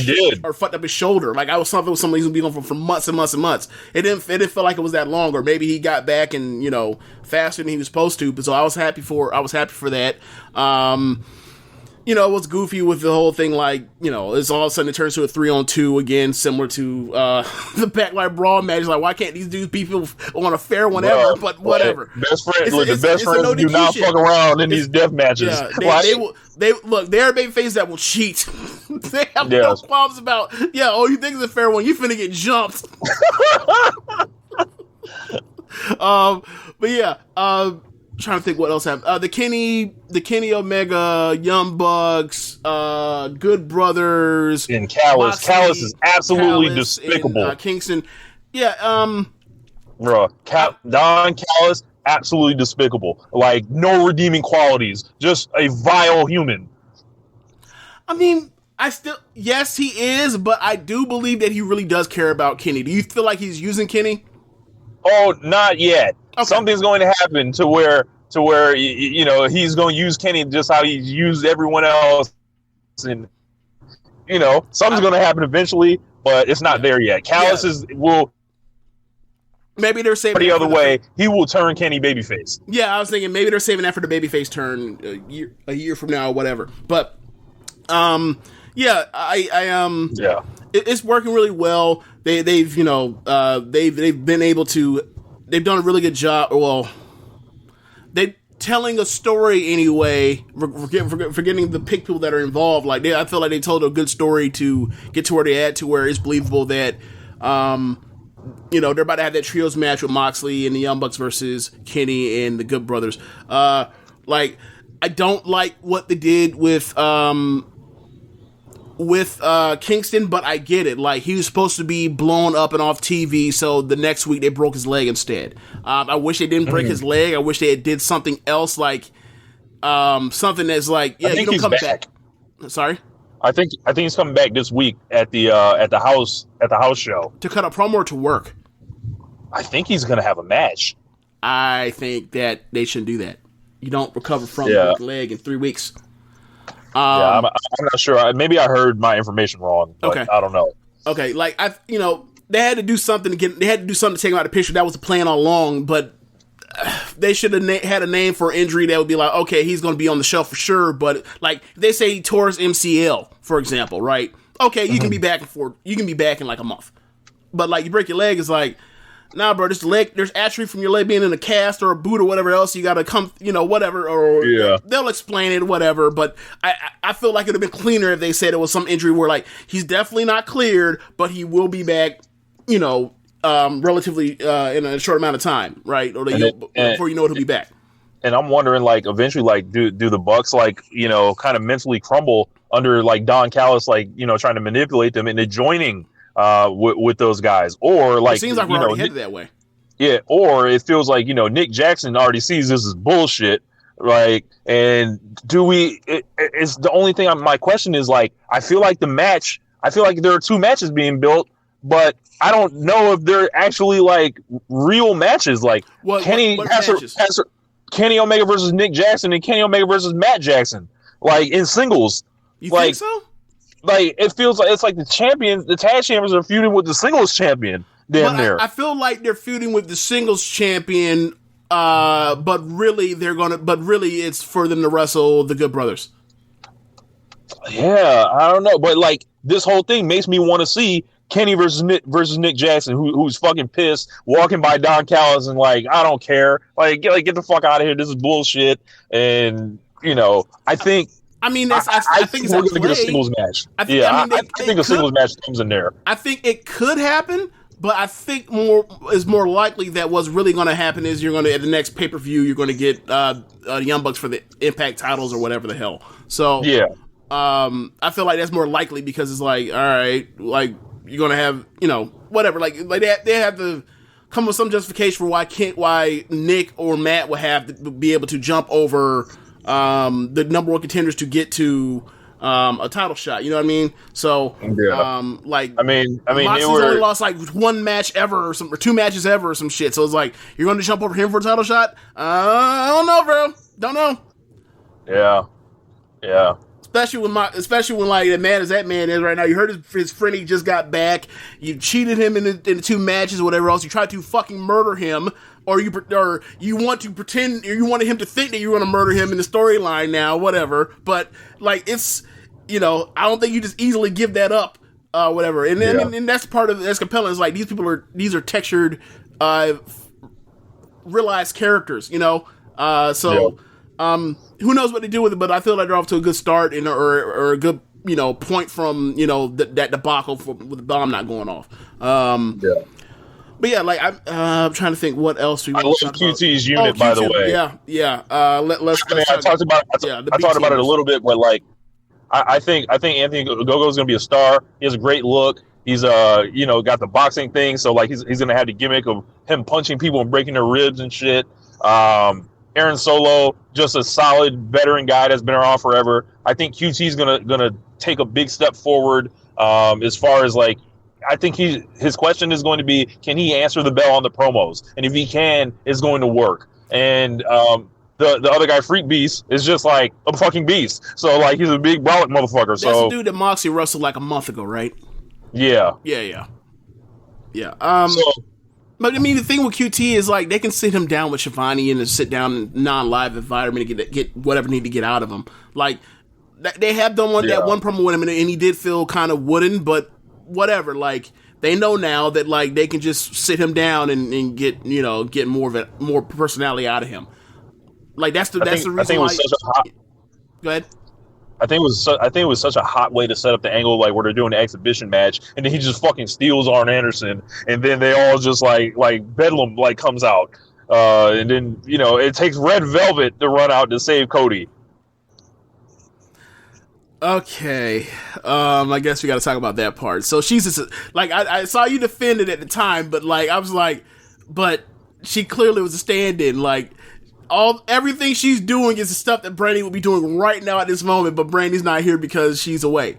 or fucked up his shoulder. Like, I was something with somebody who's going to be on for months and months and months. It didn't feel like it was that long, or maybe he got back and, faster than he was supposed to. But so I was happy for that. It was goofy with the whole thing, like, it's all of a sudden it turns to a 3-on-2 again, similar to the Backlight Brawl match. Like, why can't these dudes be people on a fair one ever? But whatever. Best friends do not fuck around in these death matches. Yeah, they look, they're baby faces that will cheat. They have no qualms about, you think it's a fair one, you finna get jumped. But yeah, trying to think what else happened. The Kenny Omega, Young Bucks, Good Brothers, and Callis. Callis is absolutely despicable. And, Kingston, yeah. Don Callis, absolutely despicable. Like, no redeeming qualities, just a vile human. I mean, yes, he is, but I do believe that he really does care about Kenny. Do you feel like he's using Kenny? Oh, not yet. Okay. Something's going to happen to where he's going to use Kenny just how he's used everyone else, and something's going to happen eventually, but it's not there yet. Callis will. Maybe they're saving the other way. He will turn Kenny babyface. Yeah, I was thinking maybe they're saving that for the babyface turn a year from now or whatever. But it's working really well. They've been able to. They've done a really good job. Well, they're telling a story anyway. Forgetting the pick people that are involved. Like, I feel like they told a good story to get to where they're at, to where it's believable that, they're about to have that trios match with Moxley and the Young Bucks versus Kenny and the Good Brothers. Like, I don't like what they did with Kingston, but I get it. Like, he was supposed to be blown up and off TV, so the next week they broke his leg instead. I wish they didn't break his leg. I wish they did something else, like something that's like, you don't come back. Sorry, I think he's coming back this week at the house show to cut a promo or to work. I think he's gonna have a match. I think that they shouldn't do that. You don't recover from a leg in 3 weeks. I'm not sure. Maybe I heard my information wrong. But okay, I don't know. Okay, like they had to do something to take him out of the picture. That was the plan all along. But they should have had a name for injury that would be like, okay, he's going to be on the shelf for sure. But like, they say he tore his MCL, for example, right? Okay, you can be back in like a month. But like, you break your leg, it's like, nah, bro, there's atrophy from your leg being in a cast or a boot or whatever else. You got to come, whatever, or they'll explain it, whatever. But I feel like it would have been cleaner if they said it was some injury where, like, he's definitely not cleared, but he will be back, relatively in a short amount of time, right? Or before you know it, he'll be back. And I'm wondering, like, eventually, like, do the Bucks, like, kind of mentally crumble under, like, Don Callis, like, trying to manipulate them into joining with those guys, or like, it seems like we're already headed that way. Yeah, or it feels like Nick Jackson already sees this as bullshit, right? And it's the only thing. My question is, like, I feel like there are two matches being built, but I don't know if they're actually like real matches. Like, Kenny Omega versus Nick Jackson and Kenny Omega versus Matt Jackson, like, in singles. You think so? Like, it feels like it's like the tag champions are feuding with the singles champion. I feel like they're feuding with the singles champion, but really it's for them to wrestle the Good Brothers. Yeah, I don't know, but like, this whole thing makes me want to see Kenny versus Nick Jackson, who's fucking pissed, walking by Don Callis and like, I don't care, like get the fuck out of here. This is bullshit, and I think. I think it's we're going to get a singles match. I think a singles match comes in there. I think it could happen, but I think more likely that what's really going to happen is you're going to, at the next pay-per-view, you're going to get the Young Bucks for the Impact titles or whatever the hell. So yeah, I feel like that's more likely because it's like, all right, like, you're going to have, whatever. Like they have the come with some justification for why Nick or Matt would have to be able to jump over the number one contenders to get to a title shot. You know what I mean? So, like, I mean, Moxley's only lost like one match ever, or 2 matches ever, or some shit. So it's like, you're going to jump over him for a title shot? I don't know, bro. Don't know. Yeah. Especially when like that man is right now. You heard his friend, he just got back. You cheated him in the 2 matches or whatever else. You tried to fucking murder him, or you want to pretend, or you wanted him to think that you're going to murder him in the storyline now, whatever. But like, it's, I don't think you just easily give that up, whatever. And then and that's part of that's compelling. Is like these are textured, realized characters, who knows what they do with it, but I feel like they're off to a good start or a good, point from, that debacle with the bomb not going off. But yeah, like I'm trying to think what else we. I love QT's unit, by the way. Yeah. I talked about it a little bit, but like, I think Anthony Ogogo is going to be a star. He has a great look. He's got the boxing thing, so like he's going to have the gimmick of him punching people and breaking their ribs and shit. Aaron Solo, just a solid veteran guy that's been around forever. I think QT's gonna take a big step forward as far as like, I think his question is going to be, can he answer the bell on the promos? And if he can, it's going to work. And the other guy, Freak Beast, is just like a fucking beast. So like, he's a big brolic motherfucker. That's the dude that Moxley wrestled like a month ago, right? Yeah. But I mean, the thing with QT is like they can sit him down with Shivani in a sit down non-live environment to get whatever they need to get out of him. Like they have done that one promo with him, and he did feel kind of wooden, but whatever. Like they know now that like they can just sit him down and get more personality out of him. Like that's the reason why. Go ahead. I think it was such a hot way to set up the angle, like where they're doing the exhibition match, and then he just fucking steals Arn Anderson, and then they all just like Bedlam like comes out, and then it takes Red Velvet to run out to save Cody. Okay, I guess we got to talk about that part. So she's just like I saw you defend it at the time, but like I was like, but she clearly was a stand-in, like. Everything she's doing is the stuff that Brandy would be doing right now at this moment, but Brandy's not here because she's away.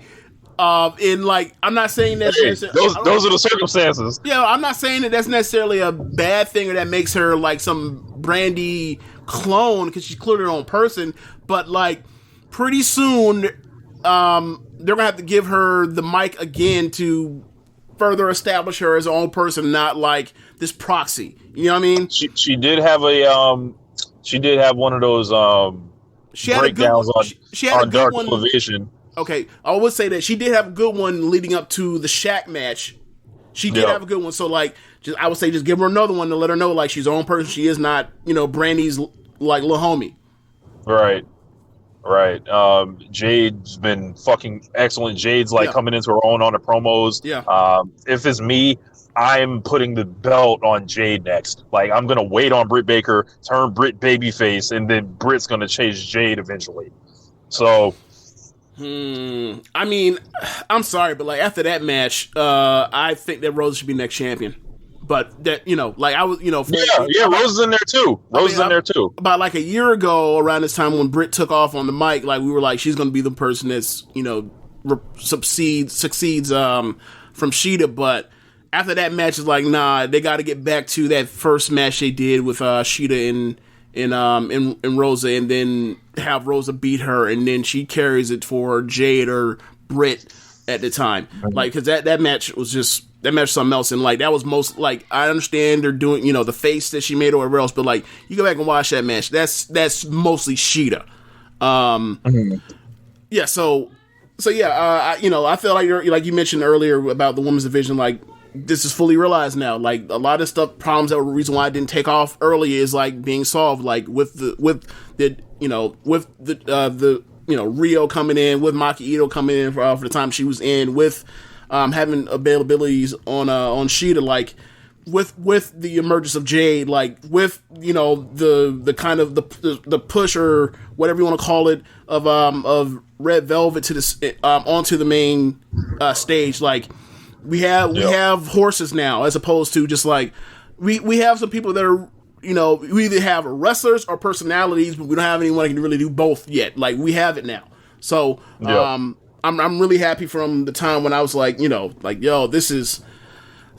And like, I'm not saying that those are the circumstances. Yeah, I'm not saying that that's necessarily a bad thing or that makes her like some Brandy clone because she's clearly her own person. But like, pretty soon, they're gonna have to give her the mic again to further establish her as her own person, not like this proxy. You know what I mean? She did have She did have one of those breakdowns on Dark Elevation. Okay, I would say that she did have a good one leading up to the Shaq match. She did have a good one. So, like, I would say just give her another one to let her know, like, she's her own person. She is not, Brandy's, like, little homie. Right. Jade's been fucking excellent. Jade's, like, coming into her own on the promos. Yeah. If it's me, I'm putting the belt on Jade next. Like, I'm going to wait on Britt Baker, turn Britt babyface, and then Britt's going to chase Jade eventually. So... I mean, I'm sorry, but, like, after that match, I think that Rose should be next champion. But, that, like, I was, Rose is in there, too. Rose is in there, too. About, like, a year ago, around this time when Britt took off on the mic, like, we were like, she's going to be the person that's, succeeds from Sheeta, but... After that match, is like, nah, they got to get back to that first match they did with Sheeta and Rosa, and then have Rosa beat her, and then she carries it for Jade or Britt at the time. Like, because that match was something else, and like that was most like I understand they're doing the face that she made or whatever else, but like you go back and watch that match, that's mostly Sheeta. Yeah, so yeah, I feel like you mentioned earlier about the women's division, like. This is fully realized now. Like a lot of problems that were the reason why I didn't take off early is like being solved. Like with the Rio coming in, with Maki Ito coming in for the time she was in, with having availabilities on Sheeta, like with the emergence of Jade, like with the kind of the push or whatever you want to call it of Red Velvet to this onto the main stage, like. We have horses now, as opposed to just like we have some people that are, you know, we either have wrestlers or personalities, but we don't have anyone that can really do both yet. Like, we have it now. So, I'm really happy from the time when I was like, you know, like, yo,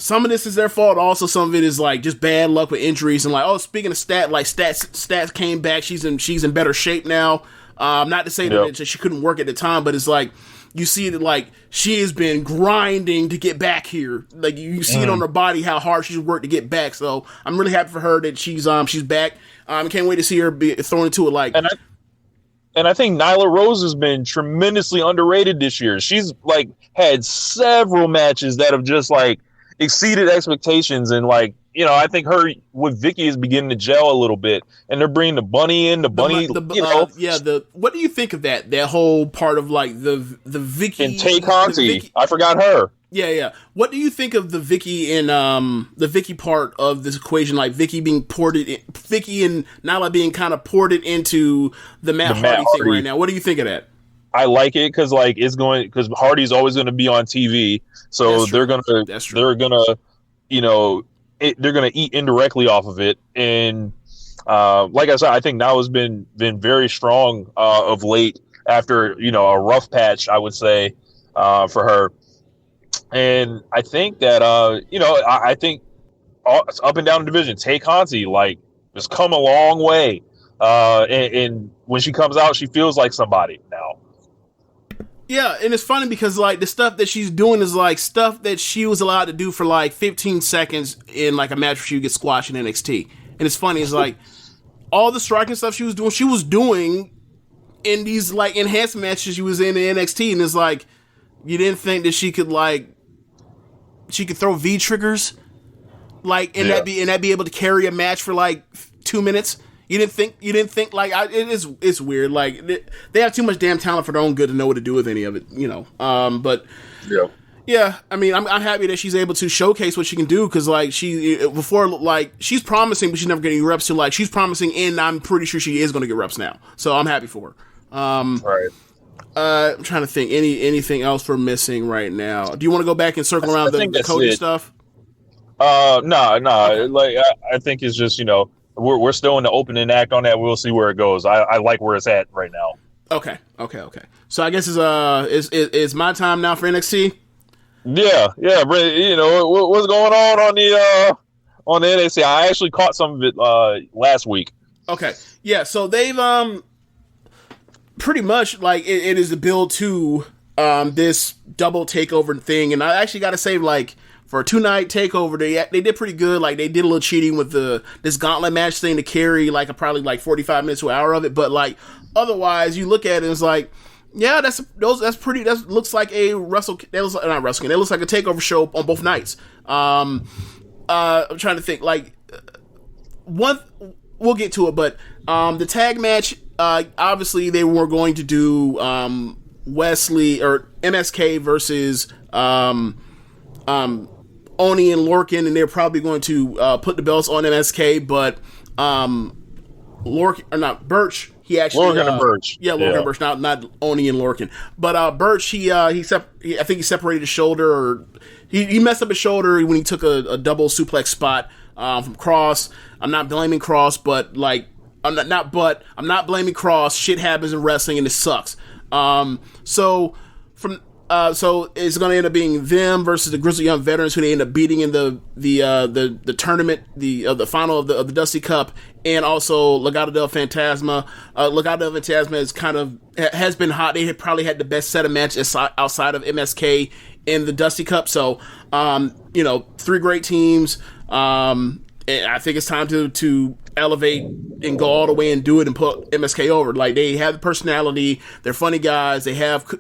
some of this is their fault. Also, some of it is like just bad luck with injuries and like, oh, speaking of stats came back. She's in better shape now. Not to say that she couldn't work at the time, but it's like, you see that like she has been grinding to get back here. Like you see it on her body how hard she's worked to get back. So I'm really happy for her that she's back. Can't wait to see her be thrown into it. Like, and I think Nyla Rose has been tremendously underrated this year. She's like had several matches that have just like exceeded expectations, and like, you know, I think her with Vicky is beginning to gel a little bit, and they're bringing the bunny in. What do you think of that whole part of like the Vicky and Tay Conti? I forgot her. Yeah. What do you think of the Vicky and the Vicky part of this equation? Like Vicky and Nyla being kind of ported into the Matt Hardy thing right now. What do you think of that? I like it because like because Hardy's always going to be on TV, so they're gonna you know, they're gonna eat indirectly off of it. And like I said, I think Nyla's been very strong of late after, you know, a rough patch, I would say, for her. And I think that you know, I think up and down the division, Tay Conti like has come a long way. And when she comes out, she feels like somebody now. Yeah, and it's funny because like the stuff that she's doing is like stuff that she was allowed to do for like 15 seconds in like a match where she would get squashed in NXT. And it's funny, it's like all the striking stuff she was doing in these like enhanced matches she was in NXT, and it's like you didn't think that she could throw V triggers like and that be able to carry a match for like 2 minutes. You didn't think like it's weird. Like they have too much damn talent for their own good to know what to do with any of it, you know. But yeah. I mean, I'm happy that she's able to showcase what she can do because like she's promising, but she's never getting reps. To like she's promising, and I'm pretty sure she is going to get reps now. So I'm happy for her. Right. I'm trying to think anything else we're missing right now. Do you want to go back and circle around the Cody stuff? No. Okay. Like I think it's just, you know. We're still in the opening act on that. We'll see where it goes. I like where it's at right now. Okay. So I guess it's my time now for NXT. Yeah. You know what's going on the NXT. I actually caught some of it last week. Okay. Yeah. So they've pretty much like it is the build to this double takeover thing, and I actually got to say like. For a 2-night takeover, they did pretty good. Like they did a little cheating with this gauntlet match thing to carry like probably like 45 minutes to an hour of it. But like otherwise, you look at it, it's like, yeah, that's pretty. That looks like a not wrestling. That looks like a takeover show on both nights. I'm trying to think. Like we'll get to it, but the tag match. Obviously, they were going to do Wesley or MSK versus Oni and Lorcan, and they're probably going to put the belts on MSK, but Birch. He actually Lorcan and Birch. Yeah, Lorcan and Birch, not Oni and Lorcan. But Birch, I think he separated his shoulder, or he messed up his shoulder when he took a double suplex spot from Cross. I'm not blaming Cross, but like I'm not blaming Cross. Shit happens in wrestling, and it sucks. So it's going to end up being them versus the Grizzly Young Veterans, who they end up beating in the tournament, the final of the Dusty Cup, and also Legado del Fantasma. Legado del Fantasma has been hot. They probably had the best set of matches outside of MSK in the Dusty Cup. So, you know, 3 great teams. I think it's time to elevate and go all the way and do it and put MSK over. Like they have the personality, they're funny guys, they have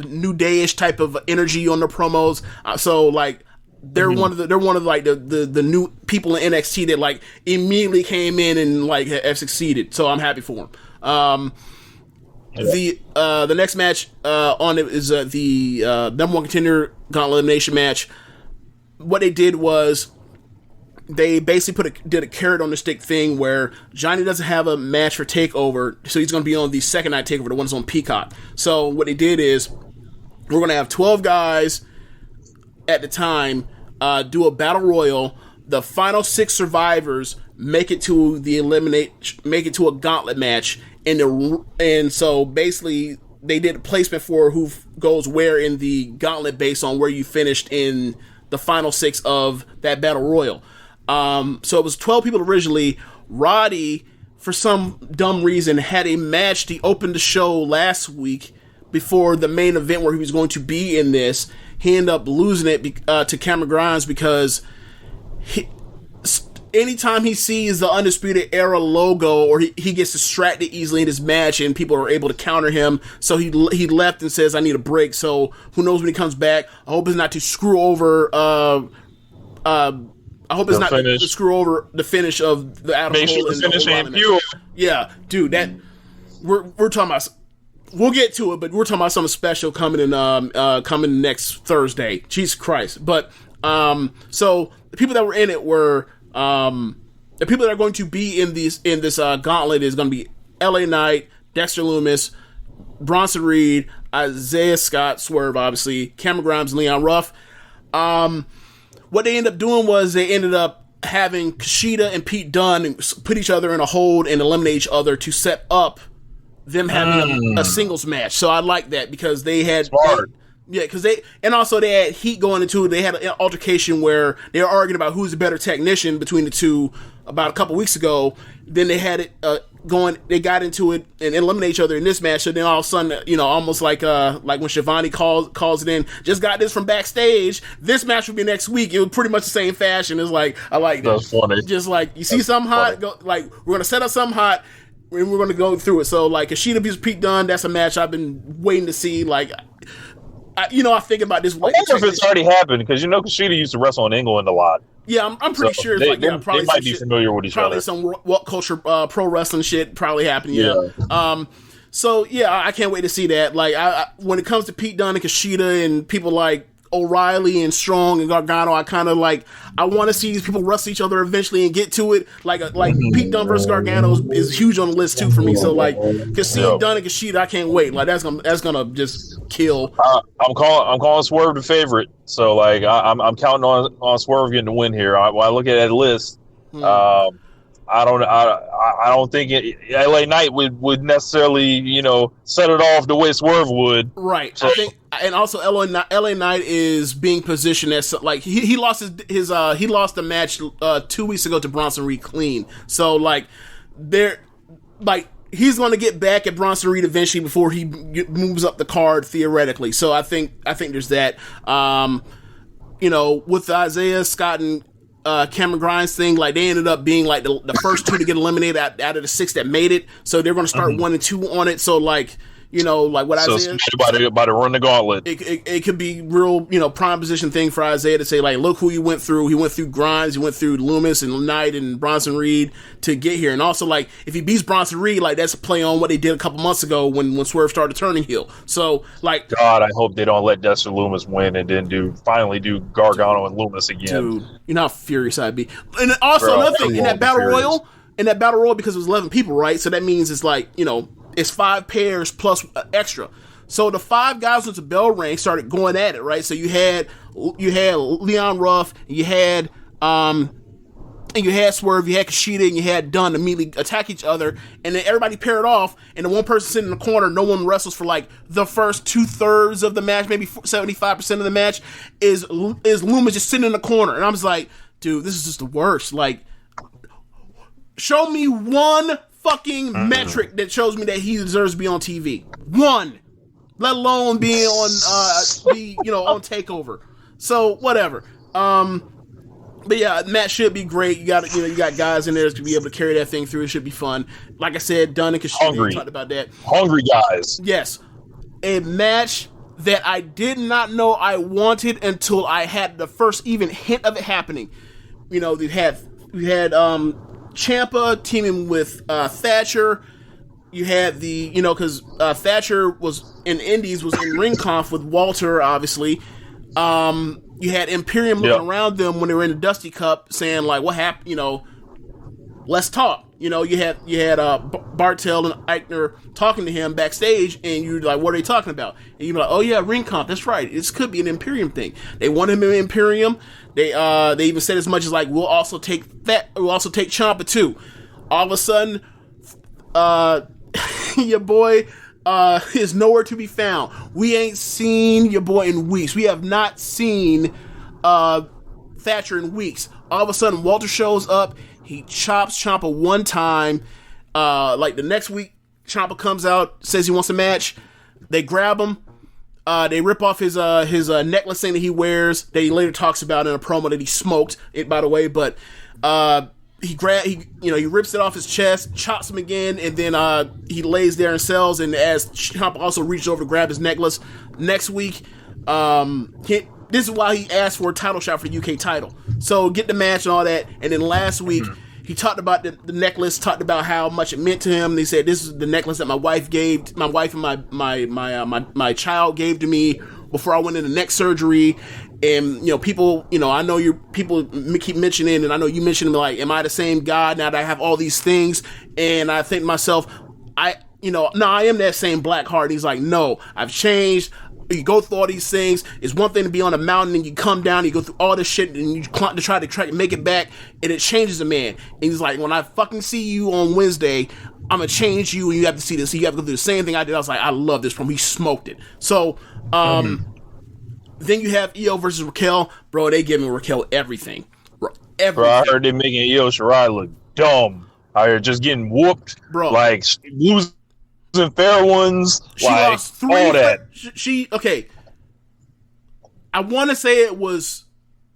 New Day-ish type of energy on their promos. So like they're one of the new people in NXT that like immediately came in and like have succeeded. So I'm happy for them. The next match on it is the number 1 contender gauntlet elimination match. What they did was they basically did a carrot on the stick thing where Johnny doesn't have a match for TakeOver, so he's going to be on the second night TakeOver, the one that's on Peacock. So what they did is we're going to have 12 guys at the time do a battle royal the final 6 survivors make it to a gauntlet match, and so basically they did a placement for who goes where in the gauntlet based on where you finished in the final 6 of that battle royal. So it was 12 people originally. Roddy, for some dumb reason, had a match. He opened the show last week before the main event where he was going to be in this. He ended up losing it to Cameron Grimes because anytime he sees the Undisputed Era logo, or he gets distracted easily in his match and people are able to counter him, so he left and says, I need a break. So who knows when he comes back. I hope it's not to screw over to screw over the finish of the Adam Make Cole sure and the finish the ain't pure. Yeah, dude, that we're talking about. We'll get to it, but we're talking about something special coming next Thursday. Jesus Christ! But so the people that were in it were the people that are going to be in this gauntlet is going to be LA Knight, Dexter Lumis, Bronson Reed, Isaiah Scott, Swerve, obviously, Cameron Grimes, and Leon Ruff. What they ended up doing was they ended up having Kushida and Pete Dunne put each other in a hold and eliminate each other to set up them having a singles match. So I like that because they had because they had heat going into it. They had an altercation where they were arguing about who's the better technician between the two about a couple weeks ago. Then they had it going. They got into it and eliminate each other in this match. So then all of a sudden, almost like when Shivani calls it in, just got this from backstage. This match will be next week. It was pretty much the same fashion. It's like I like that. That's funny. Just like you see something hot, we're gonna set up something hot. And we're going to go through it. So, like, Kushida vs. Pete Dunne, that's a match I've been waiting to see. Like, I think about this. I wonder if it's already happened, because, Kushida used to wrestle in England a lot. Yeah, I'm pretty sure. It's they might be familiar with each other. Probably some what culture pro wrestling shit probably happened, yeah. So, yeah, I can't wait to see that. Like, when it comes to Pete Dunne and Kushida and people like O'Reilly and Strong and Gargano, I kind of I want to see these people wrestle each other eventually and get to it. Like Pete Dunne versus Gargano is huge on the list too for me. So seeing Dunne and Kushida, I can't wait. Like that's gonna just kill. I'm calling Swerve the favorite. So I'm counting on Swerve getting the win here. When I look at that list, I don't think LA Knight would necessarily set it off the way Swerve would. Right. So, I think, and also LA Knight is being positioned as he lost he lost the match 2 weeks ago to Bronson Reed clean. So he's going to get back at Bronson Reed eventually before he moves up the card theoretically. So I think there's that. With Isaiah Scott and Cameron Grimes thing, they ended up being the first 2 to get eliminated out of the 6 that made it. So they're going to start 1 and 2 on it. So what Isaiah about to run the gauntlet. It could be real, prime position thing for Isaiah to say look who he went through. He went through Grimes, he went through Loomis and Knight and Bronson Reed to get here. And also if he beats Bronson Reed, that's a play on what they did a couple months ago when Swerve started turning heel. So God, I hope they don't let Dexter Loomis win and then finally do Gargano and Loomis again. Dude, you know how furious I'd be. And also another thing in that battle royal, because it was 11 people, right? So that means it's it's 5 pairs plus extra. So the 5 guys with the bell ring started going at it, right? So you had Leon Ruff, and you had Swerve, you had Kushida, and you had Dunne immediately attack each other, and then everybody paired off, and the one person sitting in the corner, no one wrestles for the first 2/3 of the match, maybe 75% of the match, is Loomis just sitting in the corner, and I'm just like, dude, this is just the worst. Show me one fucking metric that shows me that he deserves to be on TV. One, let alone being on on Takeover. So whatever. But yeah, match should be great. You got guys in there to be able to carry that thing through. It should be fun. Like I said, Dunne and Kushida, we talked about that. Hungry guys. Yes, a match that I did not know I wanted until I had the first even hint of it happening. We had Ciampa teaming with Thatcher. You had because Thatcher was in Indies, was in Ring Conf with Walter, obviously. You had Imperium looking around them when they were in the Dusty Cup saying, what happened, let's talk. You know, you had Bartel and Eichner talking to him backstage, and you're like, what are they talking about? And you're like, oh yeah, ring comp, that's right. This could be an Imperium thing. They want him in Imperium. They even said as much as like, we'll also take Ciampa too. All of a sudden, your boy is nowhere to be found. We ain't seen your boy in weeks. We have not seen Thatcher in weeks. All of a sudden, Walter shows up. He chops Ciampa one time. Like the next week, Ciampa comes out, says he wants a match. They grab him. They rip off his necklace thing that he wears. That he later talks about in a promo that he smoked. It, by the way, but he rips it off his chest, chops him again, and then he lays there and sells. And as Ciampa also reaches over to grab his necklace, next week, this is why he asked for a title shot for the UK title. So get the match and all that. And then last week, he talked about the necklace, talked about how much it meant to him. They said, this is the necklace that my wife and my child gave to me before I went into neck surgery. And, you know, people, you know, I know people keep mentioning, and I know you mentioned, like, am I the same God now that I have all these things? And I think to myself, I am that same Blackheart. He's like, no, I've changed. You go through all these things. It's one thing to be on a mountain and you come down, you go through all this shit and you try to make it back, and it changes a man. And he's like, when I fucking see you on Wednesday, I'm gonna change you, and you have to see this. So you have to go through the same thing I did. I was like, I love this from. He smoked it. So, then you have Io versus Raquel. Bro, they giving Raquel everything. Everything. Bro, I heard they making Io Shirai look dumb. I heard just getting whooped. Bro, like losing fair ones. She like, lost 3. All that. Okay. I want to say it was.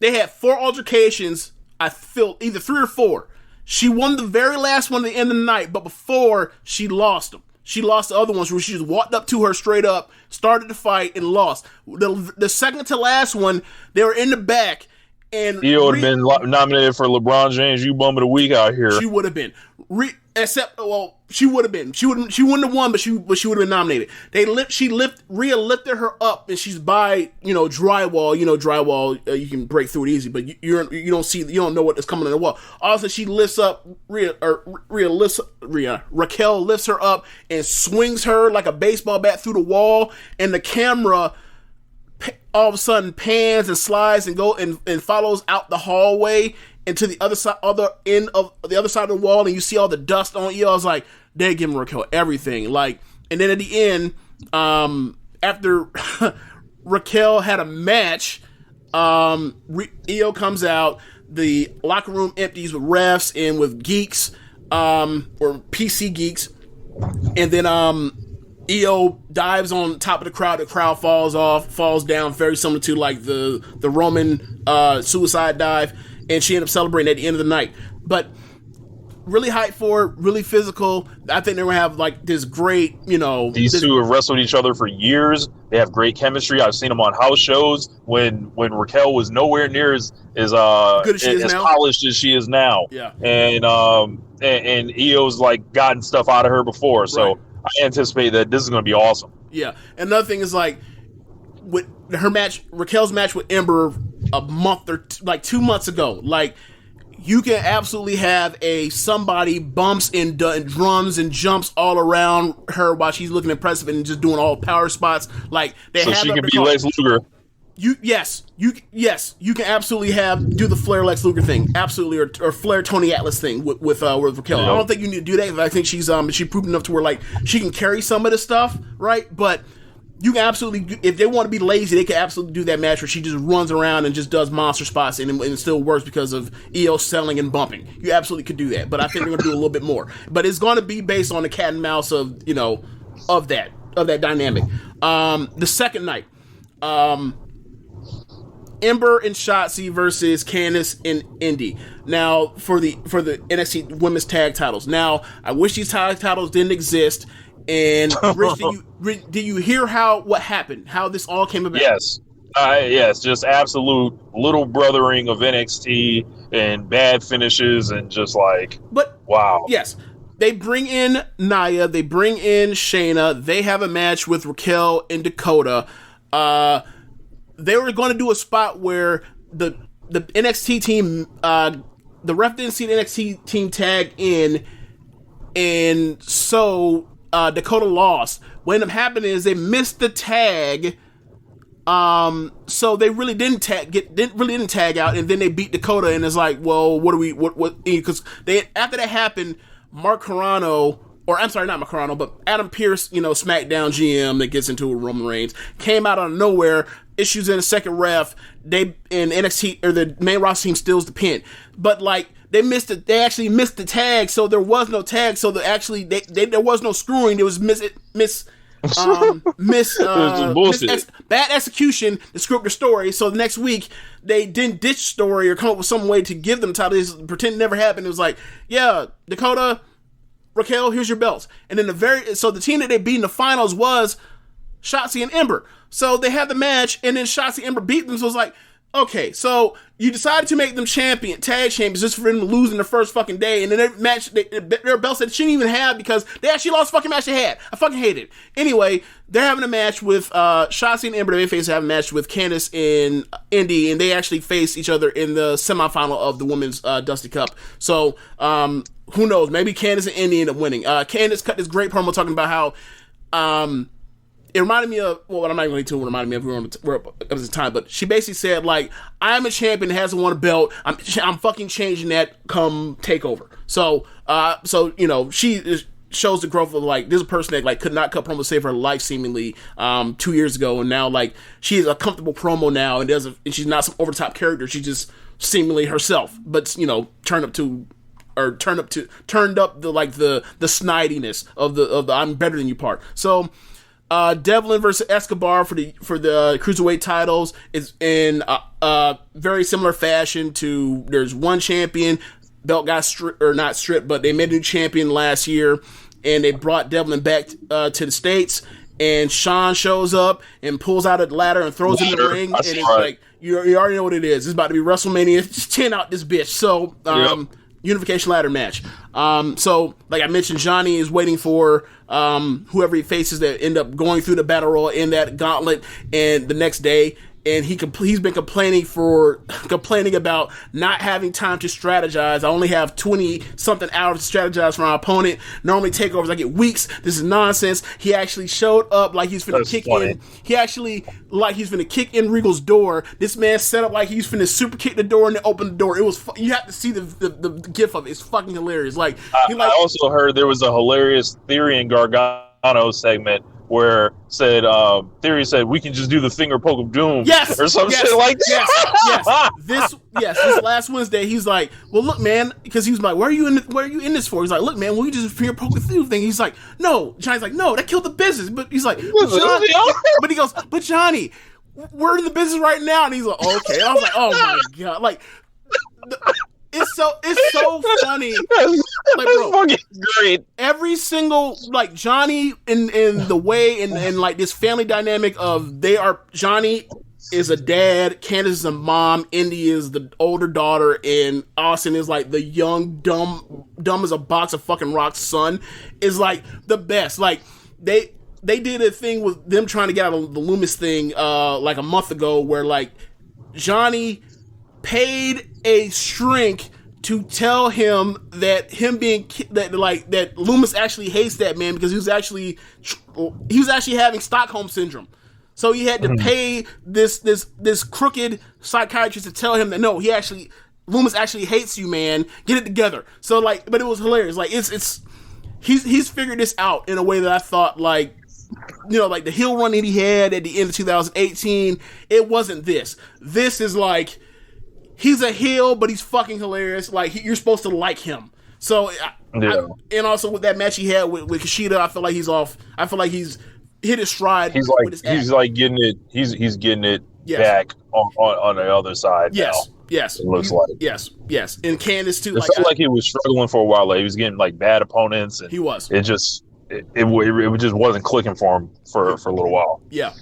They had 4 altercations. I feel either 3 or 4. She won the very last one at the end of the night, but before she lost them. She lost the other ones where she just walked up to her straight up, started the fight, and lost. The second to last one, they were in the back. And Io would have been nominated for LeBron James You Bum of the Week out here. She would have been. She would have been. She wouldn't have won, but she would have been nominated. Rhea lifted her up, and she's by drywall. Drywall you can break through it easy, but you don't know what is coming on the wall. All of a sudden, she lifts up Raquel lifts her up and swings her like a baseball bat through the wall, and the camera all of a sudden pans and slides and and follows out the hallway into the other side of the wall, and you see all the dust on Io. I was like, they're giving Raquel everything. Like, and then at the end, after Raquel had a match, Io comes out, the locker room empties with refs and with geeks, or PC geeks, and then Io dives on top of the crowd. The crowd falls down, very similar to like the Roman suicide dive. And she ended up celebrating at the end of the night. But really hyped for it, really physical. I think they're going to have like this great, These two have wrestled each other for years. They have great chemistry. I've seen them on house shows when Raquel was nowhere near as polished as she is now. Yeah. And Io's like gotten stuff out of her before. So I anticipate that this is going to be awesome. Yeah. Another thing is like with her match, Raquel's match with Ember a month or 2 months ago, like you can absolutely have somebody bumps and drums and jumps all around her while she's looking impressive and just doing all power spots. Like so she can be Lex Luger. You can absolutely do the Flair Lex Luger thing, absolutely, or Flair Tony Atlas thing with Raquel. I don't think you need to do that. I think she's proved enough to where like she can carry some of the stuff, right? But you can absolutely, if they want to be lazy, they can absolutely do that match where she just runs around and just does monster spots and it still works because of Io selling and bumping. You absolutely could do that, but I think they're going to do a little bit more. But it's going to be based on the cat and mouse of that dynamic. The second night, Ember and Shotzi versus Candice and Indy. Now for the NXT Women's Tag Titles. Now I wish these tag titles didn't exist. And Rich, did you hear what happened? How this all came about? Yes. Yes, just absolute little brothering of NXT and bad finishes and just like, wow. Yes. They bring in Nia, they bring in Shayna, they have a match with Raquel and Dakota. They were going to do a spot where the NXT team, the ref didn't see the NXT team tag in and so Dakota lost. What ended up happening is they missed the tag. So they really didn't tag out, and then they beat Dakota, and it's like, well, what? Because after that happened, Mark Carrano. Or I'm sorry, not Macarano, but Adam Pearce, SmackDown GM that gets into Roman Reigns, came out of nowhere, issues in a second ref. They in NXT or the main roster team steals the pin, but like they missed it. They actually missed the tag, so there was no tag. So there was no screwing. There was bad execution to screw up the story. So the next week they didn't ditch story or come up with some way to give them the title. They just pretend it never happened. It was like, yeah, Dakota, Raquel, here's your belts. And then the team that they beat in the finals was Shotzi and Ember. So they had the match, and then Shotzi and Ember beat them. So it was like, okay, so you decided to make them tag champions just for them to lose in the first fucking day, and then their belts that they shouldn't even have because they actually lost the fucking match they had. I fucking hate it. Anyway, they're having a match with Shotzi and Ember. They have a match with Candice and Indy, and they actually face each other in the semifinal of the Women's Dusty Cup. So, who knows? Maybe Candice and Indy end up winning. Candice cut this great promo talking about how it reminded me of, well, I'm not going to remind me of at the time, but she basically said, like, I'm a champion that hasn't won a belt. I'm fucking changing that come Takeover. So she shows the growth of, like, this is a person that, like, could not cut promo save her life seemingly 2 years ago, and now, like, she is a comfortable promo now, and she's not some over-the-top character. She's just seemingly herself, but, turned up the snidiness of the I'm better than you part. So Devlin versus Escobar for the cruiserweight titles is in very similar fashion to there's one champion, belt got not stripped, but they made a new champion last year, and they brought Devlin back to the States, and Sean shows up and pulls out a ladder and throws it in the ring, and it's like, you already know what it is. It's about to be WrestleMania 10 out this bitch. So unification ladder match. So like I mentioned, Johnny is waiting for whoever he faces that end up going through the battle royal in that gauntlet, and the next day, and he's been complaining about not having time to strategize. I only have 20 something hours to strategize for my opponent. Normally takeovers I get weeks. This is nonsense. He actually showed up like he's finna kick in. He actually like he's finna kick in Regal's door. This man set up like he's finna super kick the door and then open the door. It was you have to see the gif of it. It's fucking hilarious. I also heard there was a hilarious Theory and Gargano segment where Theory said we can just do the finger poke of doom, or some shit like that. This last Wednesday, he's like, well, look, man, because he was like, where are you in this for? He's like, look, man, will you just finger poke the thing? He's like, no. Johnny's like, no, that killed the business. But he's like, but he goes, but Johnny, we're in the business right now, and he's like, okay. And I was like, oh my god, like. It's so funny. Like, bro, fucking great. Every single like Johnny in the way and like this family dynamic of Johnny is a dad, Candice is a mom, Indy is the older daughter, and Austin is like the young dumb as a box of fucking rocks son is like the best. Like they did a thing with them trying to get out of the Loomis thing like a month ago where like Johnny paid a shrink to tell him that that Loomis actually hates that man because he was actually having Stockholm syndrome. So he had to pay this crooked psychiatrist to tell him that no, Loomis actually hates you, man. Get it together. So like, but it was hilarious. Like he's figured this out in a way that I thought like. Like the heel run that he had at the end of 2018, it wasn't this. This is like. He's a heel, but he's fucking hilarious. Like you're supposed to like him. So, and also with that match he had with Kushida, I feel like he's off. I feel like he's hit his stride. He's like getting it. He's getting it back on the other side. Yes, now. yes. It looks like yes. And Candice too. It felt like he was struggling for a while. Like he was getting like bad opponents, and he was. It just wasn't clicking for him for a little while. Yeah,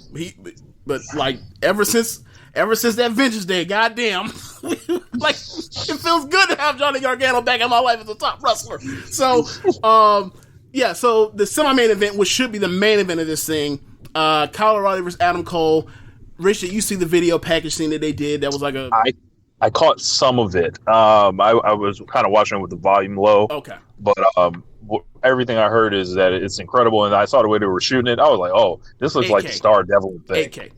but like ever since that Vengeance Day, goddamn, like it feels good to have Johnny Gargano back in my life as a top wrestler. So, so the semi-main event, which should be the main event of this thing, Kyle O'Reilly versus Adam Cole. Rich, did you see the video package scene that they did? That was like I caught some of it. I was kind of watching it with the volume low. Okay. But everything I heard is that it's incredible, and I saw the way they were shooting it. I was like, oh, this looks like the Star Devil thing. AK.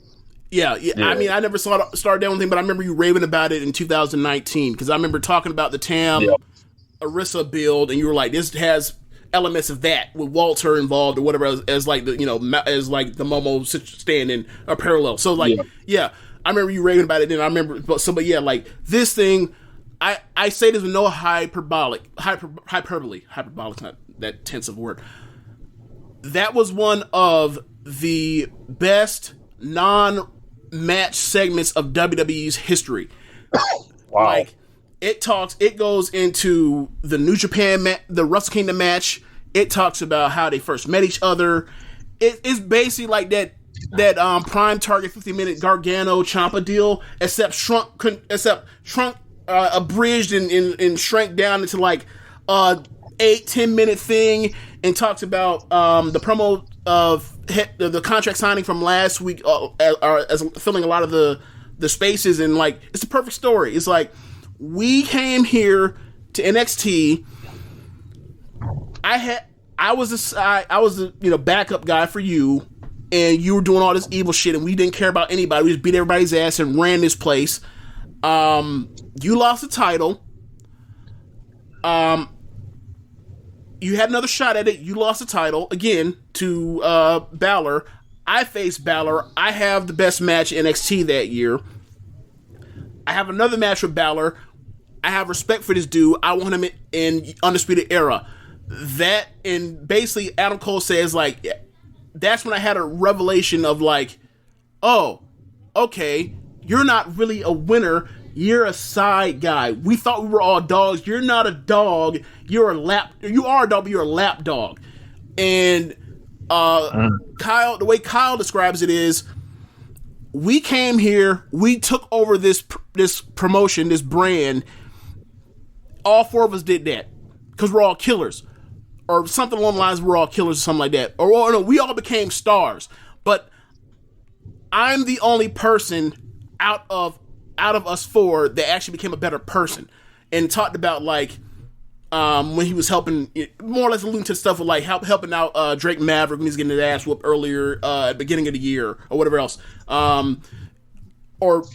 Yeah. I mean, I never saw the Star Devil thing, but I remember you raving about it in 2019 because I remember talking about the Tam Arisa build, and you were like, this has elements of that with Walter involved or whatever as like the as like the Momo stand in a parallel. So like I remember you raving about it. Then I remember, but like this thing. I say this with no hyperbole. Hyperbolic's not that tense of a word. That was one of the best non-match segments of WWE's history. Wow. Like, it goes into the New Japan, the Wrestle Kingdom match. It talks about how they first met each other. It's basically like that Prime Target 50-minute Gargano Ciampa deal, except shrunk, abridged and shrank down into like 8-10 minute thing, and talks about the promo of the contract signing from last week as filling a lot of the spaces, and like it's a perfect story. It's like we came here to NXT. I was the backup guy for you, and you were doing all this evil shit, and we didn't care about anybody. We just beat everybody's ass and ran this place. You lost the title. You had another shot at it. You lost the title again to Balor. I faced Balor. I have the best match in NXT that year. I have another match with Balor. I have respect for this dude. I want him in Undisputed Era. That, and basically Adam Cole says, like, that's when I had a revelation of like, oh, okay, you're not really a winner. You're a side guy. We thought we were all dogs. You're not a dog. You are a lap dog, but you're a lap dog. And Kyle, the way Kyle describes it is, we came here, we took over this promotion, this brand. All four of us did that because we're all killers, or something along the lines. We're all killers, or something like that. Or no, we all became stars. But I'm the only person out of us four that actually became a better person, and talked about like when he was helping, more or less alluding to stuff with like helping out Drake Maverick when he was getting his ass whooped earlier at the beginning of the year or whatever else, or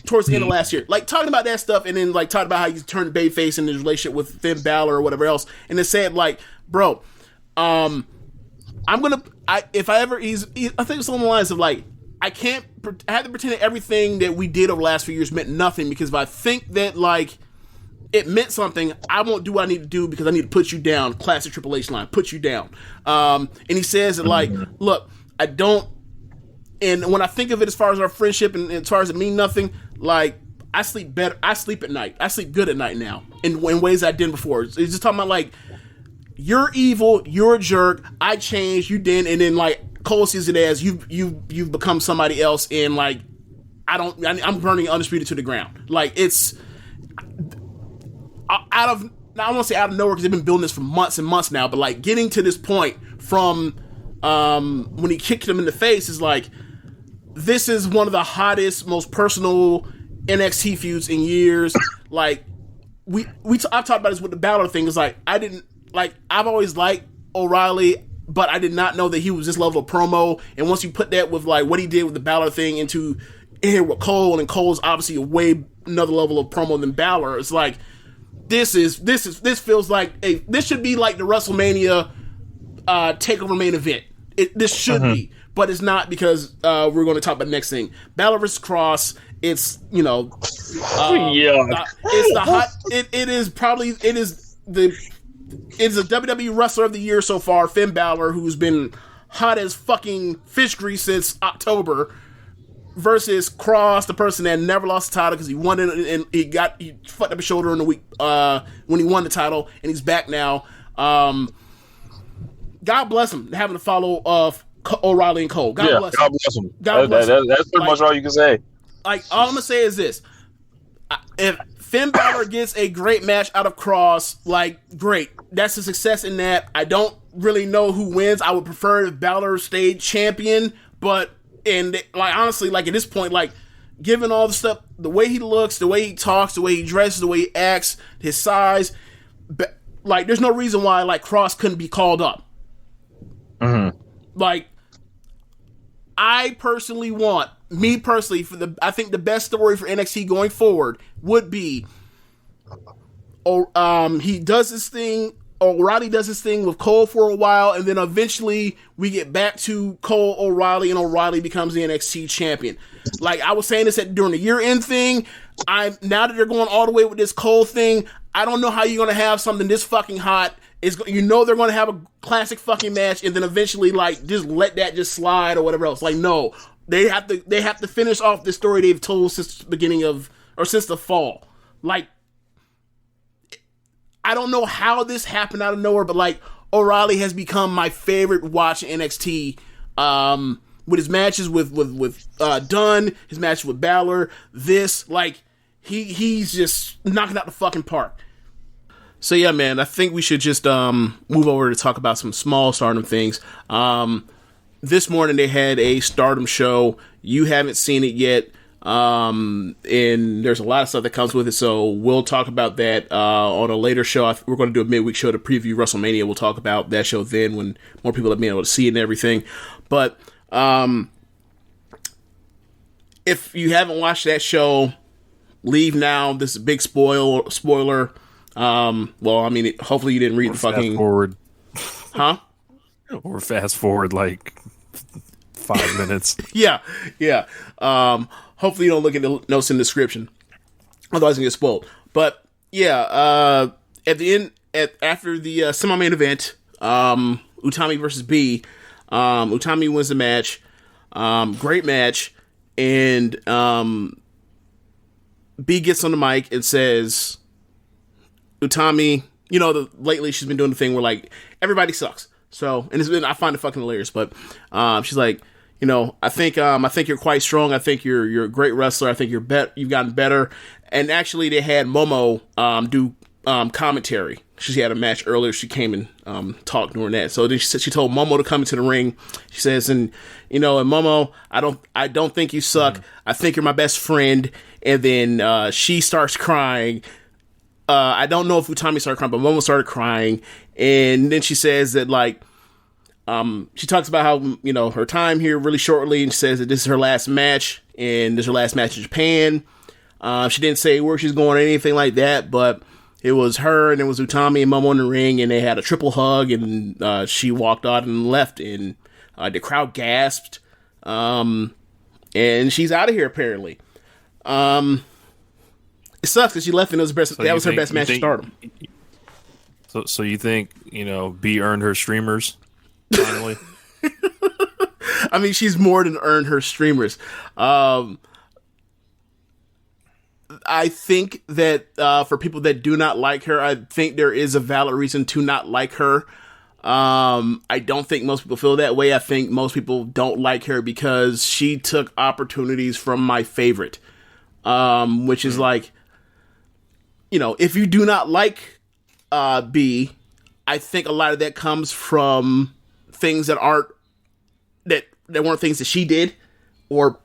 towards the end of last year, like talking about that stuff, and then like talking about how he turned babyface in his relationship with Finn Balor or whatever else, and it said like, bro, I think it's along the lines of like, I have to pretend that everything that we did over the last few years meant nothing, because if I think that like it meant something, I won't do what I need to do because I need to put you down. Classic Triple H line, put you down. And he says that like, look, I don't, and when I think of it as far as our friendship and as far as it mean nothing, like I sleep better. I sleep at night. I sleep good at night now in ways I didn't before. It's just talking about like, you're evil, you're a jerk, I changed, you didn't, and then like Cole sees it as you've become somebody else, and like I'm burning Undisputed to the ground. Like it's I don't want to say out of nowhere because they've been building this for months and months now, but like getting to this point from when he kicked him in the face is like, this is one of the hottest, most personal NXT feuds in years. Like I've talked about this with the Balor thing. It's like I've always liked O'Reilly, but I did not know that he was this level of promo. And once you put that with like what he did with the Balor thing into here with Cole, and Cole's obviously a way another level of promo than Balor, it's like this feels like this should be like the WrestleMania Takeover main event. This should be, but it's not, because we're going to talk about the next thing. Balor vs. Cross. It's it's the hot. It is the WWE Wrestler of the Year so far, Finn Balor, who's been hot as fucking fish grease since October, versus Cross, the person that never lost the title because he won it, and he fucked up his shoulder in the week when he won the title, and he's back now. God bless him having to follow O'Reilly and Cole. God bless him. God bless him. That's pretty much all you can say. Like, all I'm gonna say is this: if Finn Balor gets a great match out of Cross, like, great. That's a success in that. I don't really know who wins. I would prefer if Balor stayed champion, but like, honestly, like, at this point, like, given all the stuff, the way he looks, the way he talks, the way he dresses, the way he acts, his size, Like, there's no reason why, like, Cross couldn't be called up. Like, I personally want, I think the best story for NXT going forward would be, he does this thing, O'Reilly does this thing with Cole for a while, and then eventually we get back to Cole O'Reilly, and O'Reilly becomes the NXT champion. Like, I was saying this during the year-end thing, now that they're going all the way with this Cole thing, I don't know how you're going to have something this fucking hot. They're going to have a classic fucking match, and then eventually, like, just let that just slide or whatever else. Like, no. They have to finish off the story they've told since the beginning of, or since the fall. Like, I don't know how this happened out of nowhere, but, like, O'Reilly has become my favorite watch in NXT, with his matches with Dunn, his matches with Balor, he's just knocking out the fucking park. So yeah, man, I think we should just move over to talk about some small Stardom things. This morning they had a Stardom show. You haven't seen it yet, and there's a lot of stuff that comes with it, so we'll talk about that on a later show. We're going to do a midweek show to preview WrestleMania. We'll talk about that show then when more people have been able to see it and everything. But if you haven't watched that show, leave now. This is a big spoiler. Well, I mean, hopefully you didn't read the fucking... Fast forward. Huh? Or fast forward, like, 5 minutes. Yeah. Hopefully you don't look at the notes in the description. Otherwise you get spoiled. But, yeah, at the end, after the semi-main event, Utami versus Bea, Utami wins the match. Great match. And Bea gets on the mic and says... Utami, lately she's been doing the thing where, like, everybody sucks. So, and I find it fucking hilarious. But she's like, I think you're quite strong. I think you're a great wrestler. I think you've gotten better. And actually, they had Momo do commentary. She had a match earlier. She came and talked during that. So then she told Momo to come into the ring. She says, and Momo, I don't think you suck. I think you're my best friend. And then she starts crying. I don't know if Utami started crying, but Momo started crying. And then she says that, like, she talks about how, her time here really shortly, and she says that this is her last match, and this is her last match in Japan. She didn't say where she's going or anything like that, but it was her, and it was Utami and Momo in the ring, and they had a triple hug, and she walked out and left, and the crowd gasped. And she's out of here, apparently. It sucks because she left and it was her best match in Stardom. So you think, Bea earned her streamers finally? I mean, she's more than earned her streamers. I think that for people that do not like her, I think there is a valid reason to not like her. I don't think most people feel that way. I think most people don't like her because she took opportunities from my favorite, which is like, if you do not like Bea, I think a lot of that comes from things that weren't things that she did or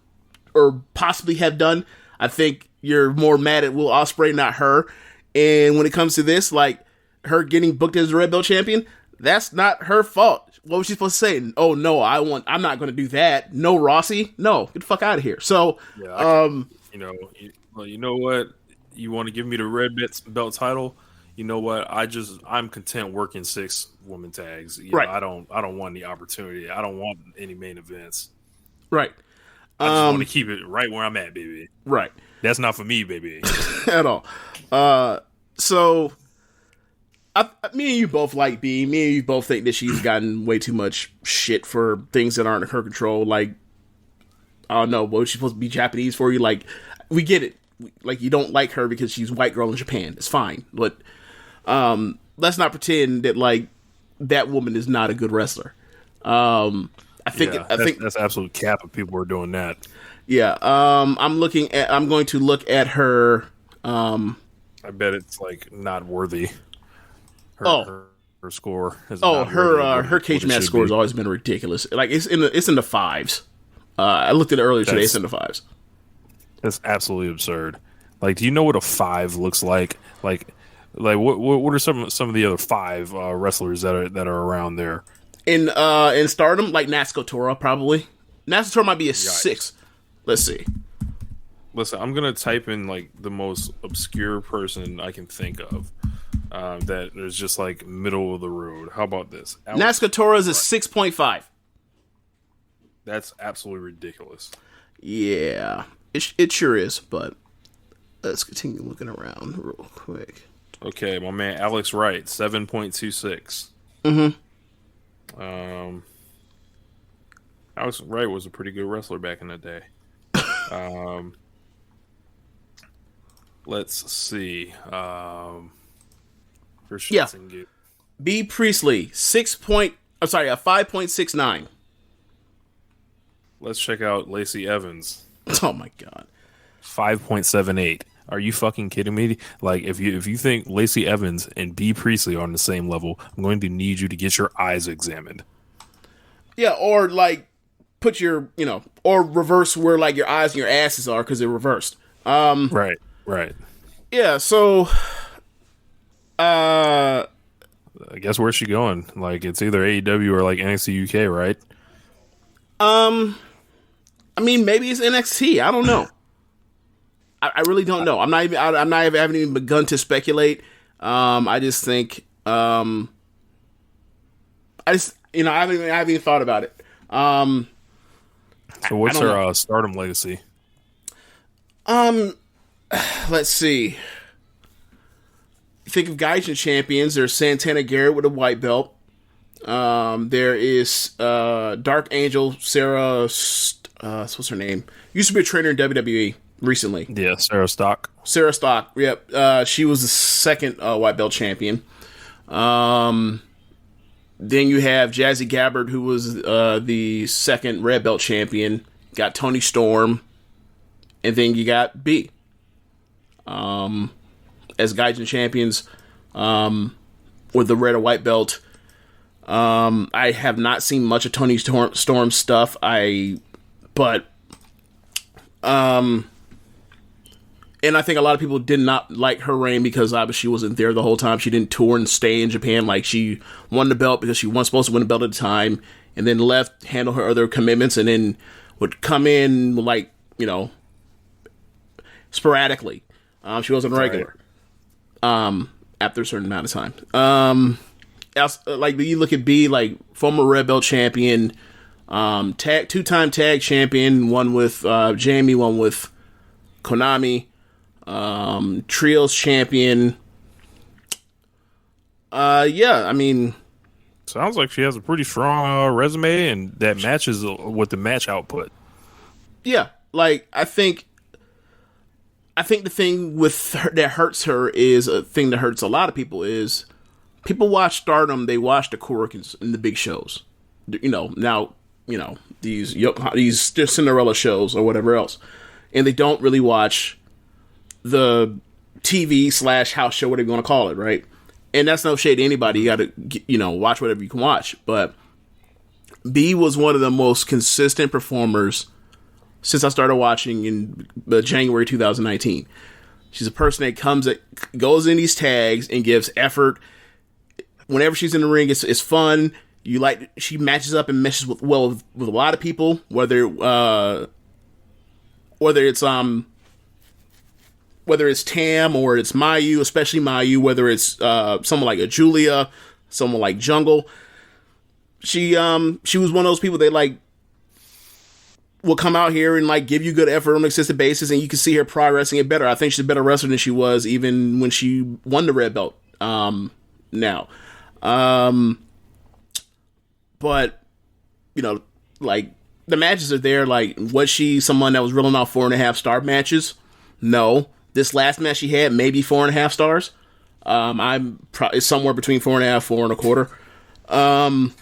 possibly have done. I think you're more mad at Will Ospreay, not her. And when it comes to this, like her getting booked as a Red Belt champion, that's not her fault. What was she supposed to say? Oh no, I'm not going to do that. No, Rossi, no, get the fuck out of here. So, you know what? You want to give me the red belt title? You know what? I'm content working 6 woman tags. Right. I don't want the opportunity. I don't want any main events. Right. I just want to keep it right where I'm at, baby. Right. That's not for me, baby. At all. So me and you both like Bea. Me and you both think that she's gotten way too much shit for things that aren't in her control. Like, I don't know, what was she supposed to be Japanese for you? Like, we get it. Like, you don't like her because she's a white girl in Japan. It's fine. But let's not pretend that, like, that woman is not a good wrestler. I think that's absolute cap if people are doing that. Yeah. I'm going to look at her. I bet it's like not worthy. Her score. Her cage match score has always been ridiculous. Like, it's in the 5s. I looked at it earlier today. It's in the 5s. That's absolutely absurd. Like, do you know what a 5 looks like? Like, Like, what are some of the other 5 wrestlers that are around there? In Stardom, like Natsuko probably. Natsuko might be a 6. Let's see. Listen, I'm gonna type in like the most obscure person I can think of that is just like middle of the road. How about this? Natsuko is a 6.5. That's absolutely ridiculous. Yeah, it sure is. But let's continue looking around real quick. Okay, my man Alex Wright, 7.26. Alex Wright was a pretty good wrestler back in the day. Let's see. Bea Priestley, 5.69. Let's check out Lacey Evans. Oh my god, 5.78. Are you fucking kidding me? Like, if you think Lacey Evans and Bea Priestley are on the same level, I'm going to need you to get your eyes examined. Yeah, or like put your, or reverse where like your eyes and your asses are because they're reversed. Right. Yeah, so I guess where's she going? Like, it's either AEW or like NXT UK, right? I mean, maybe it's NXT. I don't know. I really don't know. I haven't even begun to speculate. I just think, I haven't even thought about it. So what's her Stardom legacy? Let's see. Think of Gaijin champions. There's Santana Garrett with a white belt. There is Dark Angel Sarah. What's her name? Used to be a trainer in WWE recently. Yeah, Sarah Stock. Yep. She was the second white belt champion. Then you have Jazzy Gabbard, who was the second red belt champion. Got Toni Storm, and then you got Bea. As Gaijin champions, with the red or white belt. I have not seen much of Toni Storm stuff. And I think a lot of people did not like her reign because obviously she wasn't there the whole time. She didn't tour and stay in Japan. Like, she won the belt because she wasn't supposed to win the belt at the time, and then left, handle her other commitments, and then would come in like, sporadically. She wasn't regular. After a certain amount of time. Like, you look at Bea, like former red belt champion, two-time tag champion, one with Jamie, one with Konami, trios champion. Yeah, I mean, sounds like she has a pretty strong resume, and that matches with the match output. Yeah, like I think the thing with her that hurts her is a thing that hurts a lot of people is people watch Stardom, they watch the Korakuens and the big shows. These Cinderella shows or whatever else. And they don't really watch the TV / house show, whatever you want to call it, right? And that's no shade to anybody. You got to, watch whatever you can watch. But Bea was one of the most consistent performers since I started watching in January 2019. She's a person that goes in these tags and gives effort. Whenever she's in the ring, it's fun. She matches up and meshes with a lot of people, whether it's Tam or it's Mayu, especially Mayu, whether it's someone like a Julia, someone like Jungle. She was one of those people that will come out here and give you good effort on an consistent basis, and you can see her progressing it better. I think she's a better wrestler than she was even when she won the red belt. Now, but the matches are there. Was she someone that was reeling off 4.5 star matches? No. This last match she had, maybe 4.5 stars. I'm probably somewhere between 4.5, 4.25.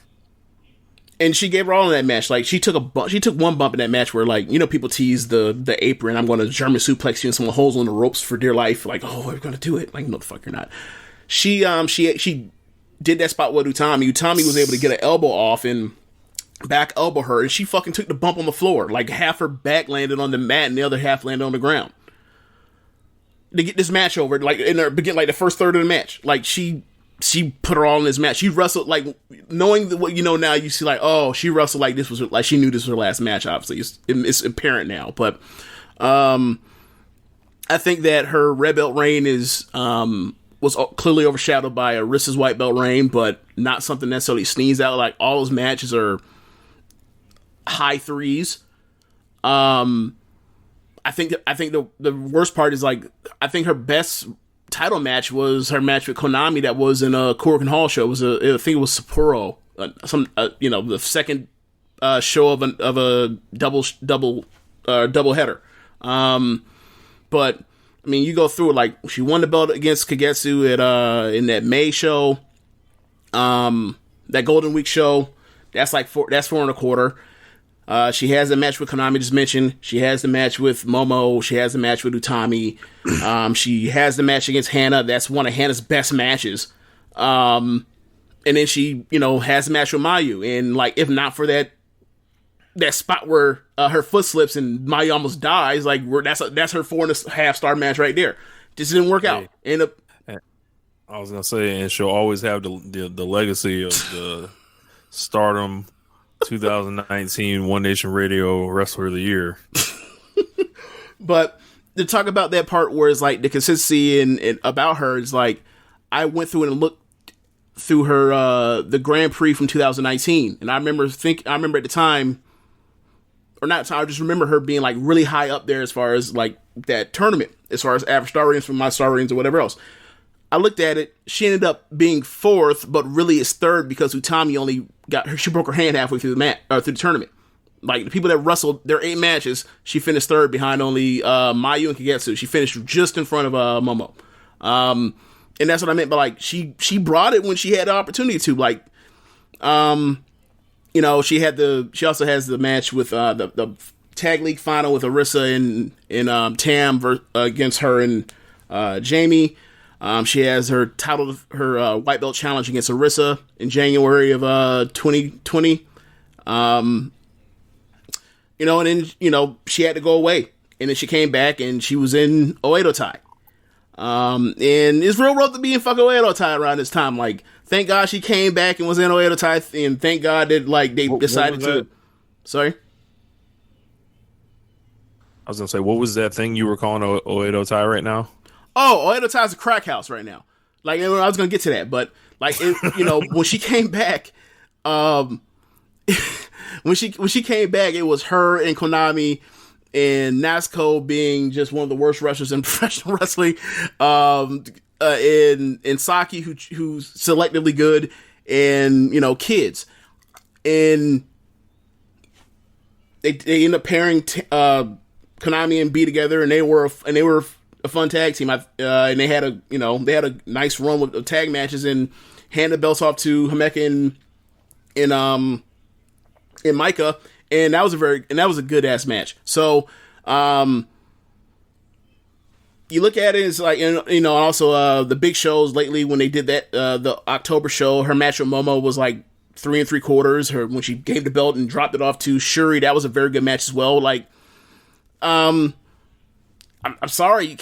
And she gave her all in that match. She took one bump in that match where people tease the apron. I'm going to German suplex you and someone holds on the ropes for dear life. Oh, we're going to do it. No, the fuck you're not. She did that spot with Utami. Utami was able to get an elbow off and back elbow her, and she fucking took the bump on the floor. Half her back landed on the mat and the other half landed on the ground. to get this match over, like in the beginning, like the first third of the match. Like she put her all in this match. She wrestled like knowing what you know now. You see like, oh, she wrestled like this was like she knew this was her last match. Obviously, it's apparent now. But I think that her red belt reign was clearly overshadowed by Arissa's white belt reign, but not something necessarily sneeze out. Like all those matches are high threes. I think the worst part is like I think her best title match was her match with Konami that was in a Korakuen Hall show. I think it was Sapporo, the second show of a double header. But I mean, you go through it like she won the belt against Kagetsu at in that May show, that Golden Week show. That's like four and a quarter. She has a match with Konami, just mentioned. She has the match with Momo. She has the match with Utami. She has the match against Hannah. That's one of Hannah's best matches. And then she, has the match with Mayu. And like, if not for that spot where her foot slips and Mayu almost dies, like that's her 4.5 star match right there. Just didn't work out. I was gonna say, and she'll always have the legacy of the Stardom 2019 One Nation Radio Wrestler of the Year. But to talk about that part where it's like the consistency and about her is like, I went through and looked through her the Grand Prix from 2019, and I remember at the time, or not time, I just remember her being like really high up there as far as like that tournament, as far as average star ratings from my star ratings or whatever else. I looked at it. She ended up being fourth, but really it's third because Utami only she broke her hand halfway through through the tournament. Like the people that wrestled their 8 matches, she finished third behind only Mayu and Kagetsu. She finished just in front of Momo. And that's what I meant by like she brought it when she had the opportunity to. Like, she also has the match with the tag league final with Arissa and Tam against her and Jamie. She has her white belt challenge against Arissa in January of 2020. And then, she had to go away. And then she came back and she was in Oedo Tai. And it's real rough to be in fucking Oedo Tai around this time. Like, thank God she came back and was in Oedo Tai. And thank God that, like, they decided to... Sorry? I was going to say, what was that thing you were calling Oedo Tai right now? Oh, Oedo Tai is a crack house right now. Like, I was gonna get to that, but like, when she came back, when she came back, it was her and Konami and Natsuko being just one of the worst wrestlers in professional wrestling. And Saki, who's selectively good, and kids, and they end up pairing Konami and Bea together, and they were a fun tag team, and they had a nice run with tag matches and handed the belts off to Himeka and Micah, and that was a good ass match. So, you look at it, it's like, also the big shows lately when they did that the October show, her match with Momo was like 3 3/4. Her when she gave the belt and dropped it off to Shuri, that was a very good match as well. Like, I'm sorry, you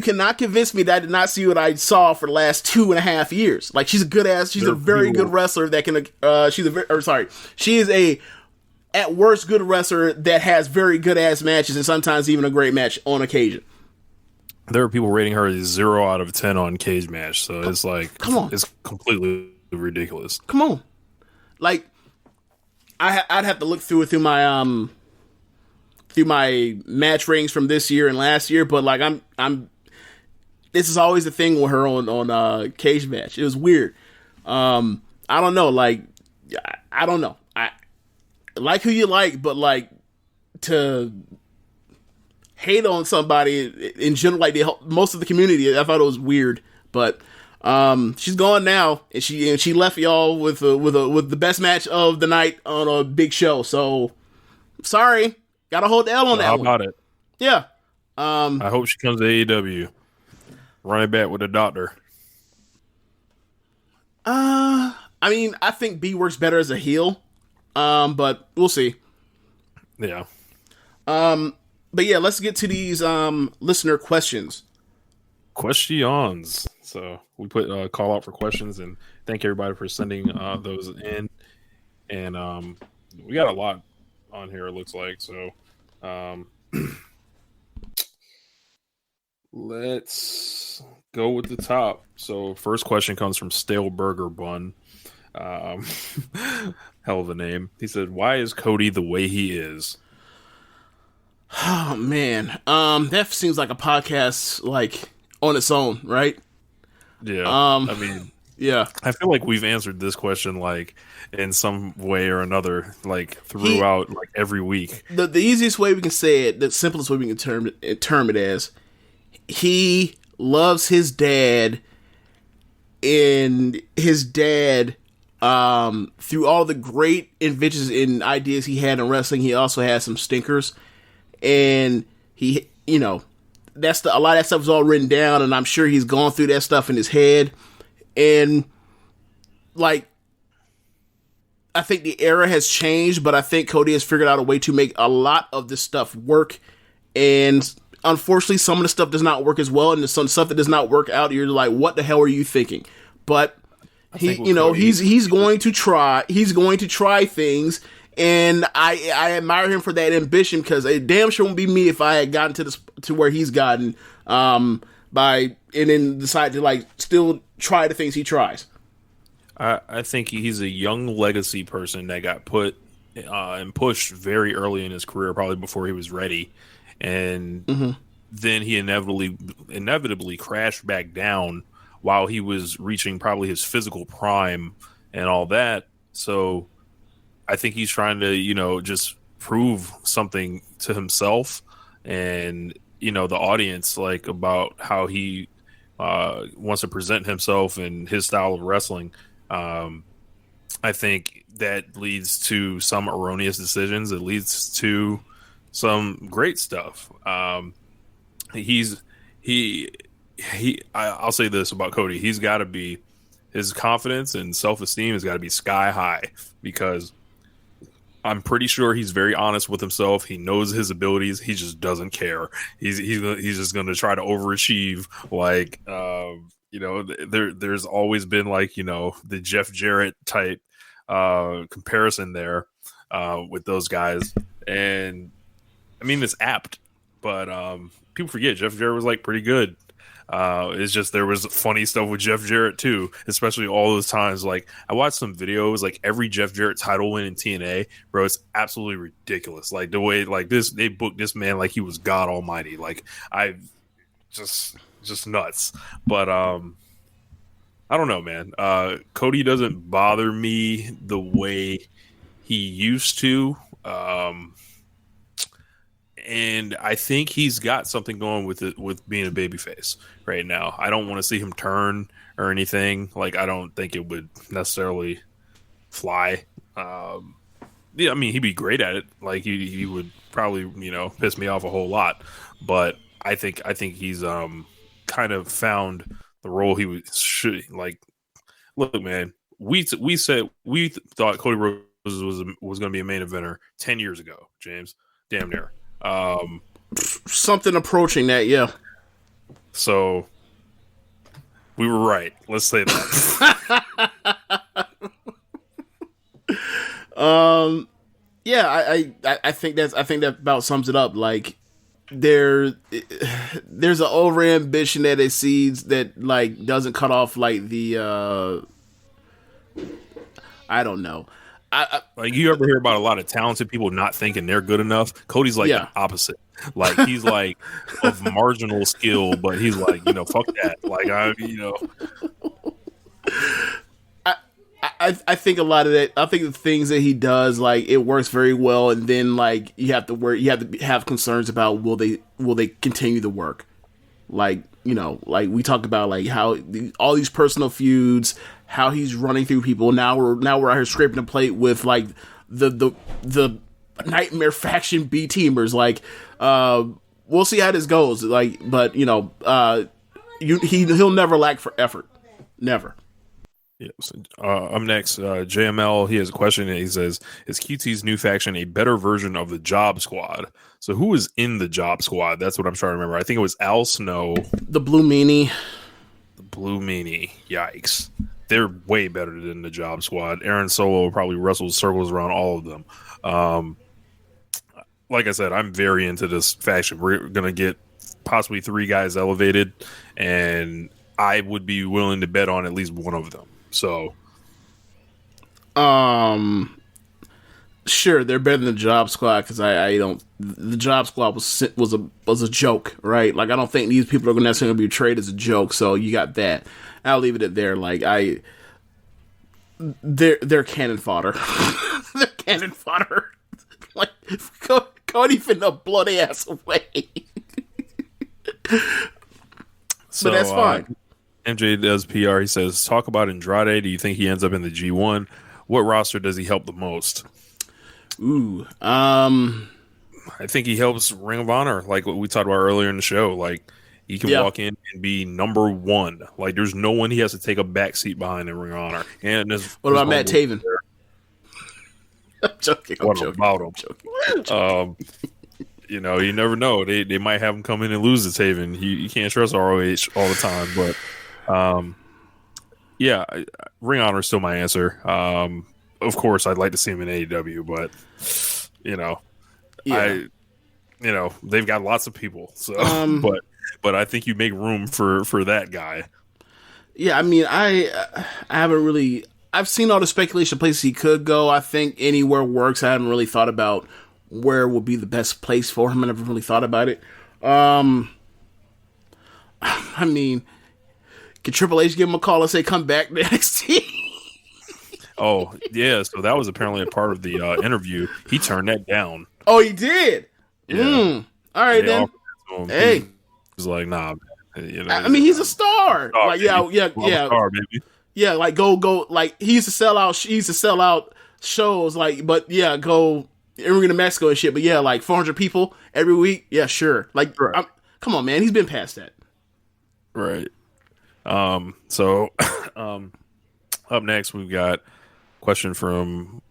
cannot convince me that I did not see what I saw for the last 2.5 years. Like, she's a very good wrestler that can, she is a, at worst, good wrestler that has very good ass matches and sometimes even a great match on occasion. There are people rating her a 0 out of 10 on Cage Match, so it's like, come on, it's completely ridiculous. Come on, like, I'd have to look through my match ratings from this year and last year, but like I'm this is always the thing with her on Cage Match. It was weird. I don't know, like, I don't know. I like who you like, but like to hate on somebody in general, like most of the community, I thought it was weird. But she's gone now, and she left y'all with the best match of the night on a big show. So sorry. Gotta hold the L on that one. How about it? Yeah. I hope she comes to AEW. Running back with a doctor. I mean, I think B works better as a heel. But we'll see. Yeah. But yeah, let's get to these listener questions. Questions. So we put a call out for questions, and thank everybody for sending those in. And we got a lot on here, it looks like. So let's go with the top. So first question comes from Stale Burger Bun. Hell of a name. He said, "Why is Cody the way he is?" Oh man, that seems like a podcast like on its own, right? Yeah. I mean, yeah. I feel like we've answered this question like in some way or another, like throughout like every week. The easiest way we can say it, the simplest way we can term it as, he loves his dad, and his dad, through all the great inventions and ideas he had in wrestling, he also had some stinkers, and he, you know, a lot of that stuff is all written down, and I'm sure he's gone through that stuff in his head, and like, I think the era has changed, but I think Cody has figured out a way to make a lot of this stuff work, and unfortunately, some of the stuff does not work as well, and there's some stuff that does not work out. You're like, what the hell are you thinking? But he's going to try. He's going to try things, and I admire him for that ambition, because it damn sure won't be me if I had gotten to where he's gotten and then decide to like still try the things he tries. I think he's a young legacy person that got put and pushed very early in his career, probably before he was ready, and then he inevitably crashed back down while he was reaching probably his physical prime and all that. So I think he's trying to, you know, just prove something to himself and, you know, the audience, like, about how he wants to present himself and his style of wrestling. I think that leads to some erroneous decisions. It leads to some great stuff. I'll say this about Cody. He's got to be, his confidence and self-esteem has got to be sky high, because I'm pretty sure he's very honest with himself. He knows his abilities. He just doesn't care. He's just going to try to overachieve. Like, you know, there's always been, like, you know, the Jeff Jarrett type comparison there with those guys. And I mean, it's apt, but people forget Jeff Jarrett was like pretty good. It's just there was funny stuff with Jeff Jarrett too, especially all those times. Like, I watched some videos, like every Jeff Jarrett title win in TNA, bro. It's absolutely ridiculous. Like the way, like this, they booked this man like he was God Almighty. Like, I just nuts. But I don't know, man. Cody doesn't bother me the way he used to. And I think he's got something going with it, with being a babyface right now. I don't want to see him turn or anything. Like, I don't think it would necessarily fly. Yeah, I mean, he'd be great at it. Like, he would probably, you know, piss me off a whole lot. But I think he's kind of found the role he should. Like, look, man, we thought Cody Rhodes was going to be a main eventer 10 years ago, James. Damn near. Something approaching that, yeah. So we were right. Let's say that. Yeah, I think that about sums it up. Like, there's an over ambition that exceeds, that like doesn't cut off like the I don't know. Like, you ever hear about a lot of talented people not thinking they're good enough? Cody's like the opposite. Like, he's like of marginal skill, but he's like, you know, fuck that. Like, I think a lot of that. I think the things that he does, like, it works very well, and then like you have to have concerns about will they continue the work. Like, you know, like we talked about, like how all these personal feuds, how he's running through people. Now we're out here scraping the plate with like the Nightmare Faction B teamers. Like, we'll see how this goes. Like, but you know, he'll never lack for effort. Never. Yes. Up next, JML, he has a question. And he says, is QT's new faction a better version of the Job Squad? So who is in the Job Squad? That's what I'm trying to remember. I think it was Al Snow. The Blue Meanie. The Blue Meanie. Yikes. They're way better than the Job Squad. Aaron Solo probably wrestles circles around all of them. Like I said, I'm very into this faction. We're going to get possibly 3 guys elevated, and I would be willing to bet on at least one of them. So, sure, they're better than the Job Squad because I don't. The Job Squad was a joke, right? Like, I don't think these people are going to necessarily be portrayed as a joke. So you got that. I'll leave it at there. Like, they're cannon fodder. They're cannon fodder. Like, Cody finna blow their ass away. So, but that's fine. MJ does PR. He says, talk about Andrade. Do you think he ends up in the G1? What roster does he help the most? Ooh. I think he helps Ring of Honor, like what we talked about earlier in the show. Like, he can walk in and be number 1. Like, there's no one he has to take a back seat behind in Ring of Honor. And what about Matt Taven? I'm joking. What about him? You know, you never know. They might have him come in and lose to Taven. You can't trust ROH all the time. But, yeah, Ring of Honor is still my answer. Of course, I'd like to see him in AEW, but, you know, they've got lots of people. So, but I think you make room for that guy. Yeah, I mean, I haven't really. I've seen all the speculation places he could go. I think anywhere works. I haven't really thought about where would be the best place for him. I never really thought about it. I mean, could Triple H give him a call and say, come back to NXT? Oh, yeah. So that was apparently a part of the interview. He turned that down. Oh, he did? Yeah. All right, then. Hey. He was like, nah, man. You know, I mean, he's a star. Like, yeah. Star, baby. Yeah, like, go. Like, he used to sell out shows. Like, but yeah, go to Mexico and shit. But yeah, like 400 people every week. Yeah, sure. Like, right. Come on, man. He's been past that. Right. So, up next, we've got a question from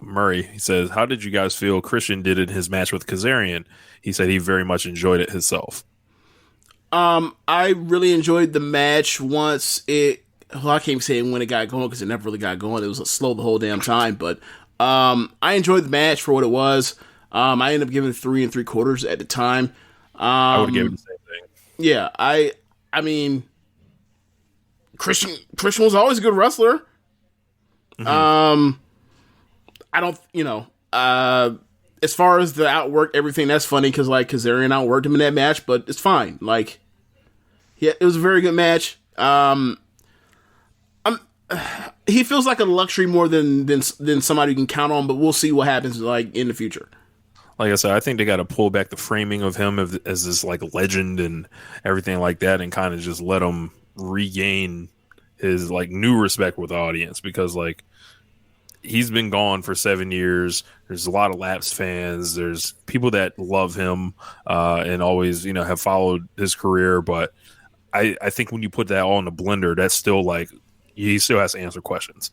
Murray. He says, how did you guys feel Christian did in his match with Kazarian? He said he very much enjoyed it himself. I really enjoyed the match once it. Well, I can't even say when it got going because it never really got going. It was slow the whole damn time. But I enjoyed the match for what it was. I ended up giving it 3 3/4 at the time. I would have given the same thing. Yeah, I mean, Christian was always a good wrestler. Mm-hmm. I don't, as far as the outwork, everything, that's funny because like Kazarian outworked him in that match, but it's fine. Like, yeah, it was a very good match. He feels like a luxury more than somebody you can count on, but we'll see what happens like in the future. Like I said, I think they got to pull back the framing of him as this like legend and everything like that, and kind of just let him regain his like new respect with the audience, because like he's been gone for 7 years. There's a lot of lapsed fans. There's people that love him and always have followed his career, but I think when you put that all in the blender, that's still like he still has to answer questions.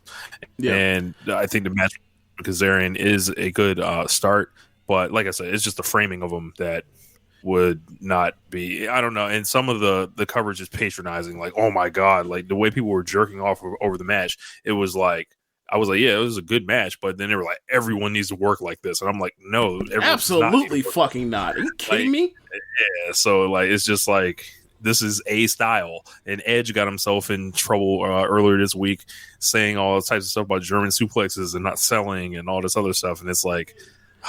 Yeah. And I think the match with Kazarian is a good start. But like I said, it's just the framing of him that would not be, I don't know. And some of the coverage is patronizing. Like, oh my God, like the way people were jerking off over the match, it was like, I was like, yeah, it was a good match. But then they were like, everyone needs to work like this. And I'm like, no. Absolutely fucking not. Are you kidding me? Yeah. So like, it's just like, this is a style. And Edge got himself in trouble earlier this week saying all types of stuff about German suplexes and not selling and all this other stuff. And it's like,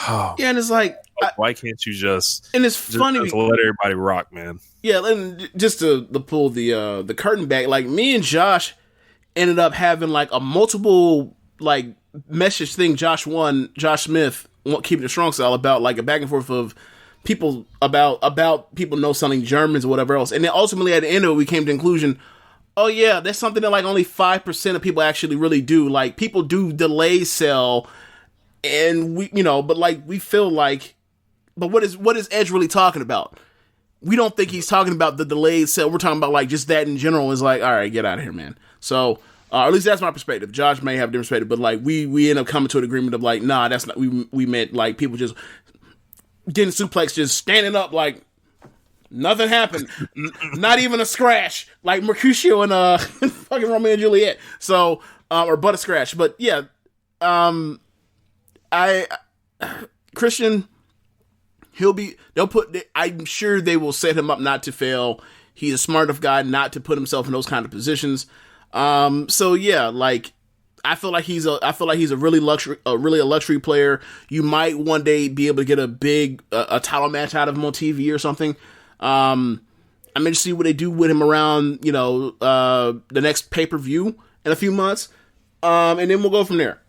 oh, yeah, and it's like, why can't you just? And it's funny, just let everybody rock, man. Yeah, and just to pull the curtain back, like me and Josh ended up having like a multiple like message thing. Josh Smith, Keepin It Strong Style, about like a back and forth of people about people no selling Germans or whatever else, and then ultimately at the end of it, we came to the conclusion. Oh yeah, that's something that like only 5% of people actually really do. Like people do delay sell. And we, but like we feel like, but what is Edge really talking about? We don't think he's talking about the delayed sale. We're talking about like just that in general. Is like, all right, get out of here, man. So, Or at least that's my perspective. Josh may have a different perspective, but like we end up coming to an agreement of like, nah, that's not. We meant like people just getting suplex, just standing up like nothing happened, not even a scratch, like Mercutio and fucking Romeo and Juliet. So or but a scratch, but yeah, Christian, I'm sure they will set him up not to fail. He's a smart enough guy not to put himself in those kind of positions. So yeah, like I feel like he's a really luxury player. You might one day be able to get a big a title match out of him on TV or something. I'm interested to see what they do with him around, the next pay-per-view in a few months. And then we'll go from there.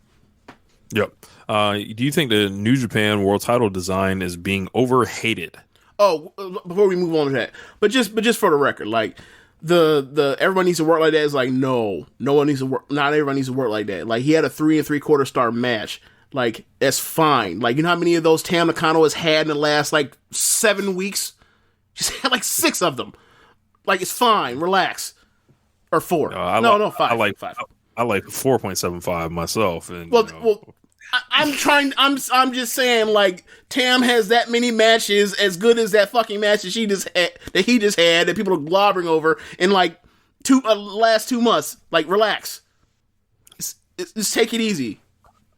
Yep. Do you think the New Japan World Title design is being overhated? Oh, before we move on to that, but just for the record, like the everyone needs to work like that is like no one needs to work. Not everyone needs to work like that. Like he had a 3 3/4 star match. Like that's fine. Like you know how many of those Tam Nakano has had in the last like 7 weeks? She's had like 6 of them. Like it's fine. Relax. Or 4. No, 5. I like 5. I like 4.75 myself. And well, I'm just saying, like, Tam has that many matches as good as that fucking match that he just had that people are globbering over in like last 2 months. Like, relax. Just take it easy.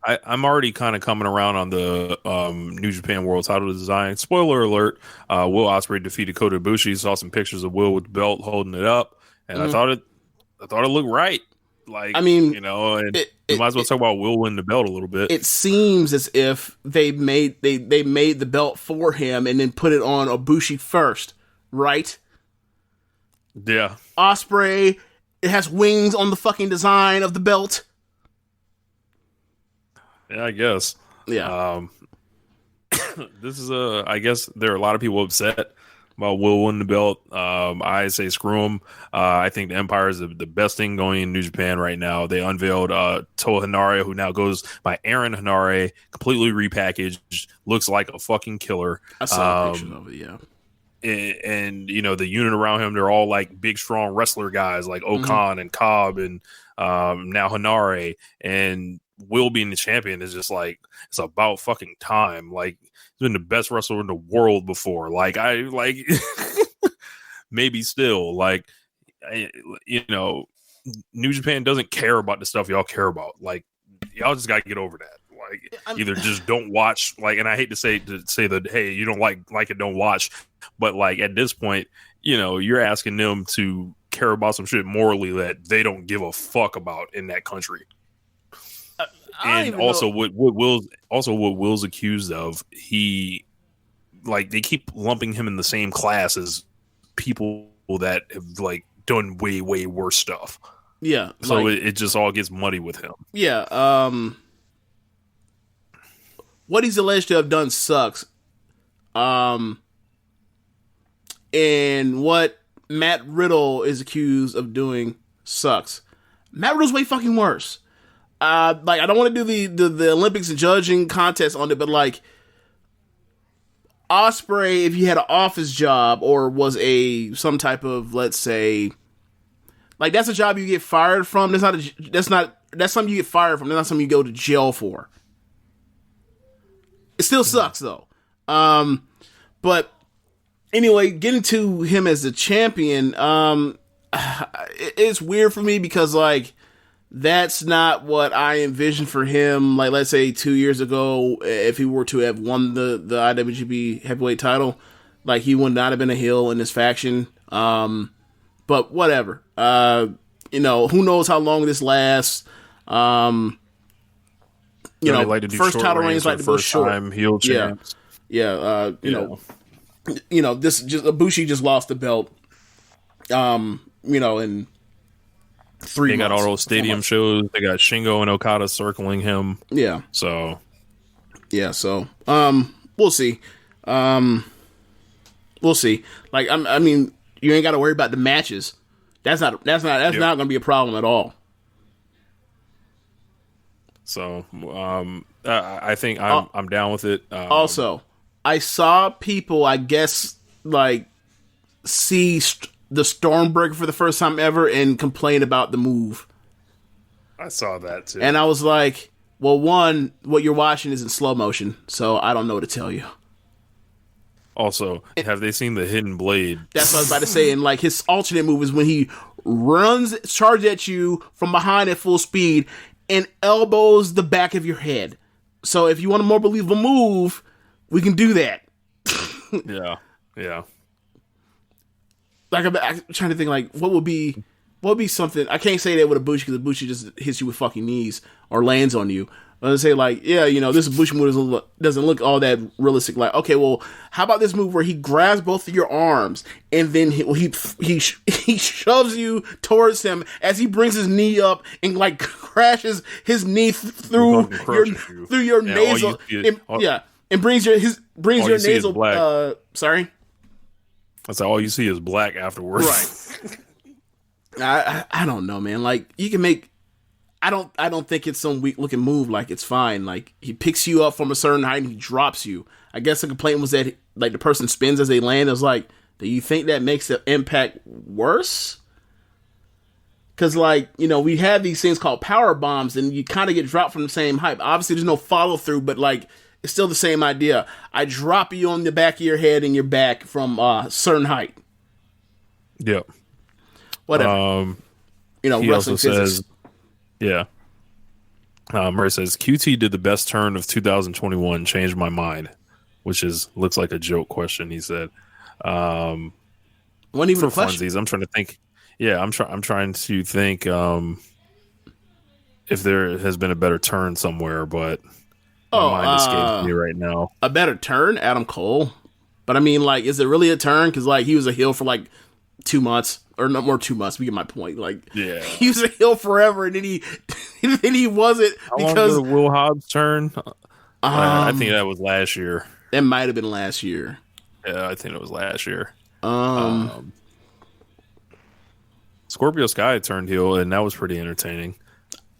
I'm already kind of coming around on the New Japan World Title design. Spoiler alert: Will Ospreay defeated Kota Ibushi. Saw some pictures of Will with the belt holding it up, and I thought it looked right. Like, I mean, and we might as well talk about Will winning the belt a little bit. It seems as if they made the belt for him and then put it on Ibushi first, right? Yeah. Ospreay, it has wings on the fucking design of the belt. Yeah, I guess. Yeah. This is I guess there are a lot of people upset about Will winning the belt. I say screw him. I think the Empire is the best thing going in New Japan right now. They unveiled Toa Henare, who now goes by Aaron Henare, completely repackaged, looks like a fucking killer. I saw a picture of it, yeah. And the unit around him, they're all like big, strong wrestler guys like Okan and Cobb and now Henare. And Will being the champion is just like, it's about fucking time. Like, he's been the best wrestler in the world before. Like, maybe still, like, New Japan doesn't care about the stuff y'all care about. Like, y'all just got to get over that. Like, either just don't watch, like, and I hate to say that, hey, you don't like it, don't watch. But like at this point, you're asking them to care about some shit morally that they don't give a fuck about in that country. And also what Will's accused of, they keep lumping him in the same class as people that have like done way, way worse stuff. Yeah. So it just all gets muddy with him. Yeah. What he's alleged to have done sucks. And what Matt Riddle is accused of doing sucks. Matt Riddle's way fucking worse. I don't want to do the Olympics and judging contest on it, but like Ospreay, if he had an office job or was some type of, let's say, like that's a job you get fired from. That's something you get fired from. That's not something you go to jail for. It still sucks though. But anyway, getting to him as the champion, it's weird for me because like that's not what I envisioned for him. Like, let's say 2 years ago, if he were to have won the IWGP Heavyweight title, like he would not have been a heel in this faction. But whatever. Who knows how long this lasts? Like to do first title reigns like the first time heel champs. Yeah. This just Ibushi just lost the belt. In 3 They got months. all those stadium shows. They got Shingo and Okada circling him. Yeah. So we'll see. We'll see. Like, I mean, you ain't got to worry about the matches. That's not going to be a problem at all. So, I think I'm down with it. Also, I saw people, I guess, like, see the Stormbreaker for the first time ever and complain about the move. I saw that too. And I was like, well, one, what you're watching is in slow motion, so I don't know what to tell you. Also, have they seen the hidden blade? That's what I was about to say. And like his alternate move is when he charges at you from behind at full speed and elbows the back of your head. So if you want a more believable move, we can do that. Yeah. Like I'm trying to think, like what would be something. I can't say that with a Bushi because Bushi just hits you with fucking knees or lands on you. I would say like, yeah, this Bushi move doesn't look all that realistic. Like, okay, well, how about this move where he grabs both of your arms and then he shoves you towards him as he brings his knee up and like crashes his knee through your nasal, and brings your nasal. Sorry, that's all you see is black afterwards. Right. I don't know, man. Like you can make. I don't think it's some weak looking move. Like it's fine. Like he picks you up from a certain height and he drops you. I guess the complaint was that like the person spins as they land. It was like, do you think that makes the impact worse? Because like we have these things called power bombs, and you kind of get dropped from the same height. Obviously, there's no follow through, but like it's still the same idea. I drop you on the back of your head and your back from a certain height. Yep. Whatever. He wrestling also physics. says. Yeah. Murray says QT did the best turn of 2021, changed my mind, which looks like a joke question. He said, "Wasn't even for a question." funsies. I'm trying to think. Yeah, I'm trying to think if there has been a better turn somewhere, but my mind escapes me right now. A better turn, Adam Cole. But I mean, like, is it really a turn? Because like he was a heel for like 2 months. Or no more 2 months. We get my point. Like, yeah, he was a heel forever, and then he wasn't because long did Will Hobbs turn. I think that was last year. That might have been last year. Yeah, I think it was last year. Scorpio Sky turned heel, and that was pretty entertaining.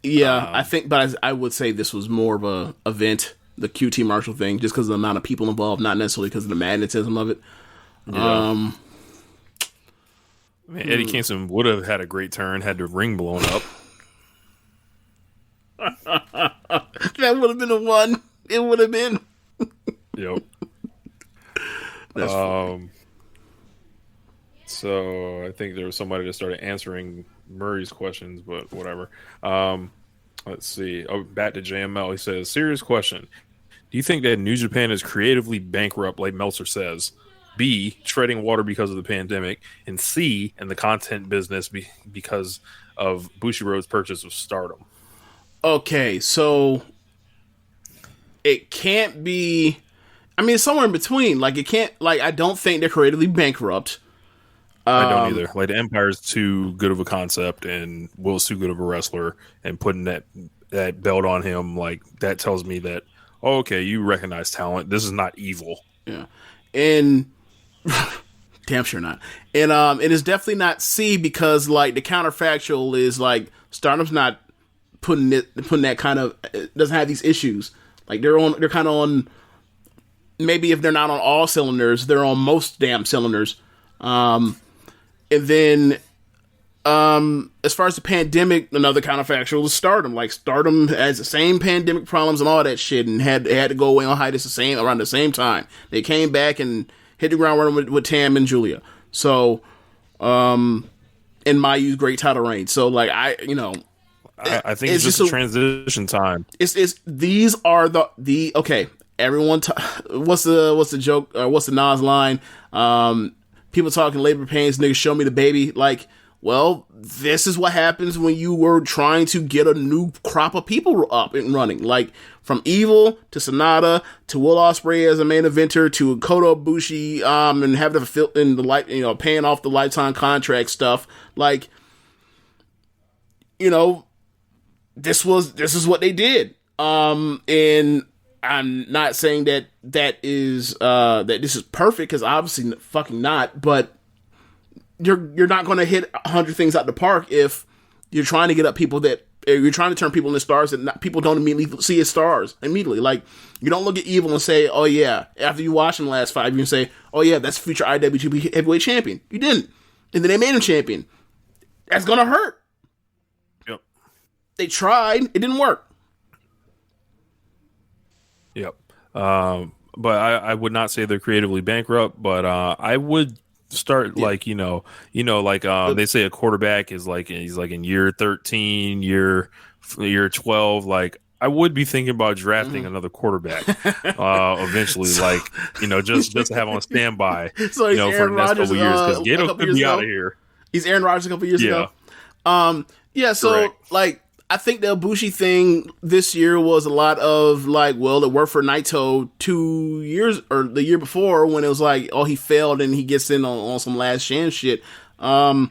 Yeah, I think, but I would say this was more of a event, the QT Marshall thing, just because of the amount of people involved, not necessarily because of the magnetism of it. Yeah. Eddie Kingston would have had a great turn had the ring blown up. That would have been the one. It would have been. Yep. So I think there was somebody that started answering Murray's questions, but whatever. Let's see. Oh, back to JML. He says, serious question. Do you think that New Japan is creatively bankrupt, like Meltzer says? B, treading water because of the pandemic, and C, in the content business because of Bushiroad's purchase of Stardom. Okay, so it can't be. I mean, it's somewhere in between. Like it can't. Like I don't think they're creatively bankrupt. I don't either. Like the Empire's too good of a concept, and Will's too good of a wrestler, and putting that belt on him, like that tells me that okay, you recognize talent. This is not evil. Yeah, and. Damn sure not. And it is definitely not C because like the counterfactual is like Stardom's not putting that kind of doesn't have these issues. Like they're kind of on, maybe if they're not on all cylinders, they're on most damn cylinders. And then as far as the pandemic, another counterfactual is Stardom. Like Stardom has the same pandemic problems and all that shit, and had to go away on hiatus around the same time. They came back and hit the ground running with Tam and Julia. So, and Mayu's great title reign. So, like, I think it's just a transition time. These are the okay. Everyone, what's the joke? Or what's the Nas line? People talking labor pains. Niggas, show me the baby. Like, well, this is what happens when you were trying to get a new crop of people up and running. Like, from Evil to Sonata to Will Ospreay as a main eventer to Kota Ibushi, and having to fill in the light, paying off the lifetime contract stuff. Like, this is what they did. And I'm not saying that is that this is perfect, because obviously fucking not. But you're not going to hit 100 things out the park if you're trying to get up people that. You're trying to turn people into stars that people don't immediately see as stars immediately. Like, you don't look at Evil and say, oh yeah, after you watch him the last 5 years, say, oh yeah, that's future IWGP heavyweight champion. You didn't. And then they made him champion. That's going to hurt. Yep. They tried. It didn't work. Yep. But I would not say they're creatively bankrupt, but I would start like, they say a quarterback is like, he's like in year 13, year 12. Like, I would be thinking about drafting another quarterback eventually, just to have on standby, so for the next couple years, because Gato could be out of here. He's Aaron Rodgers a couple years ago. So correct. Like, I think the Ibushi thing this year was a lot of like, well, it worked for Naito 2 years or the year before when it was like, oh, he failed and he gets in on some last chance shit. And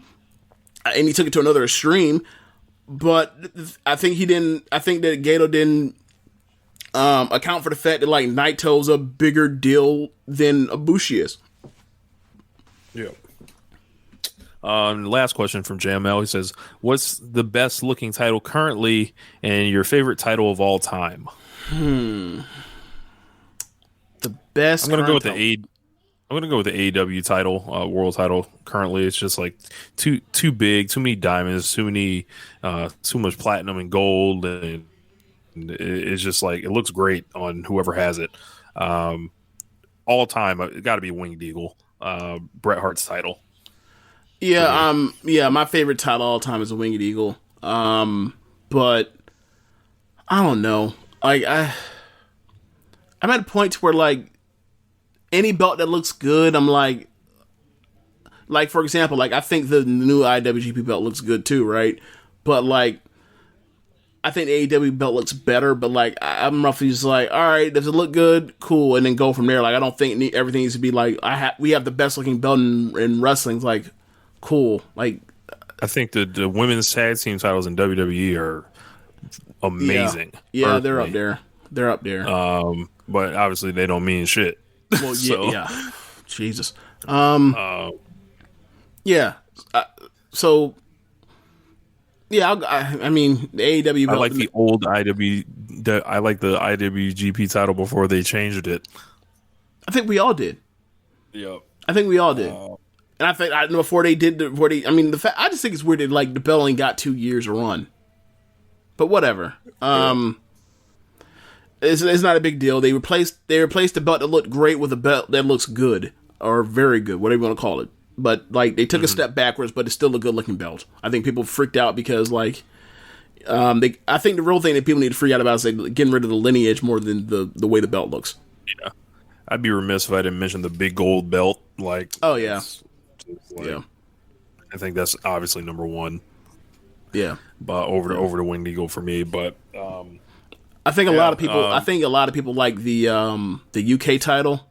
he took it to another extreme. But I think that Gato didn't account for the fact that like Naito's a bigger deal than Ibushi is. Yeah. Last question from JML. He says, what's the best looking title currently and your favorite title of all time? The best. I'm going to go with the AEW title, world title currently. It's just like too big, too many diamonds, too much platinum and gold. And it's just like, it looks great on whoever has it. All time, it got to be Winged Eagle, Bret Hart's title. Yeah, my favorite title all time is a Winged Eagle. But I don't know. Like I'm at a point where like any belt that looks good, I'm like for example, like I think the new IWGP belt looks good too, right? But like I think the AEW belt looks better, but like I'm roughly just like, all right, does it look good? Cool, and then go from there. Like I don't think everything needs to be like we have the best looking belt in wrestling. It's like cool. Like I think the women's tag team titles in WWE are amazing. Yeah, they're up there. They're up there. But obviously they don't mean shit. Well, yeah. Jesus. Yeah. So yeah, I mean the AEW. I like the old IW. I like the IWGP title before they changed it. I think we all did. Yep. I think we all did. And I think before they did, I just think it's weird that like the belt only got 2 years to run. But whatever. It's not a big deal. They replaced the belt that looked great with a belt that looks good or very good, whatever you want to call it. But like they took a step backwards, but it's still a good looking belt. I think people freaked out because like I think the real thing that people need to freak out about is like, getting rid of the lineage more than the way the belt looks. Yeah, I'd be remiss if I didn't mention the big gold belt. Like, oh yeah. Yeah, I think that's obviously number one. Yeah, but over the Winged Eagle for me. But I think a lot of people like the UK title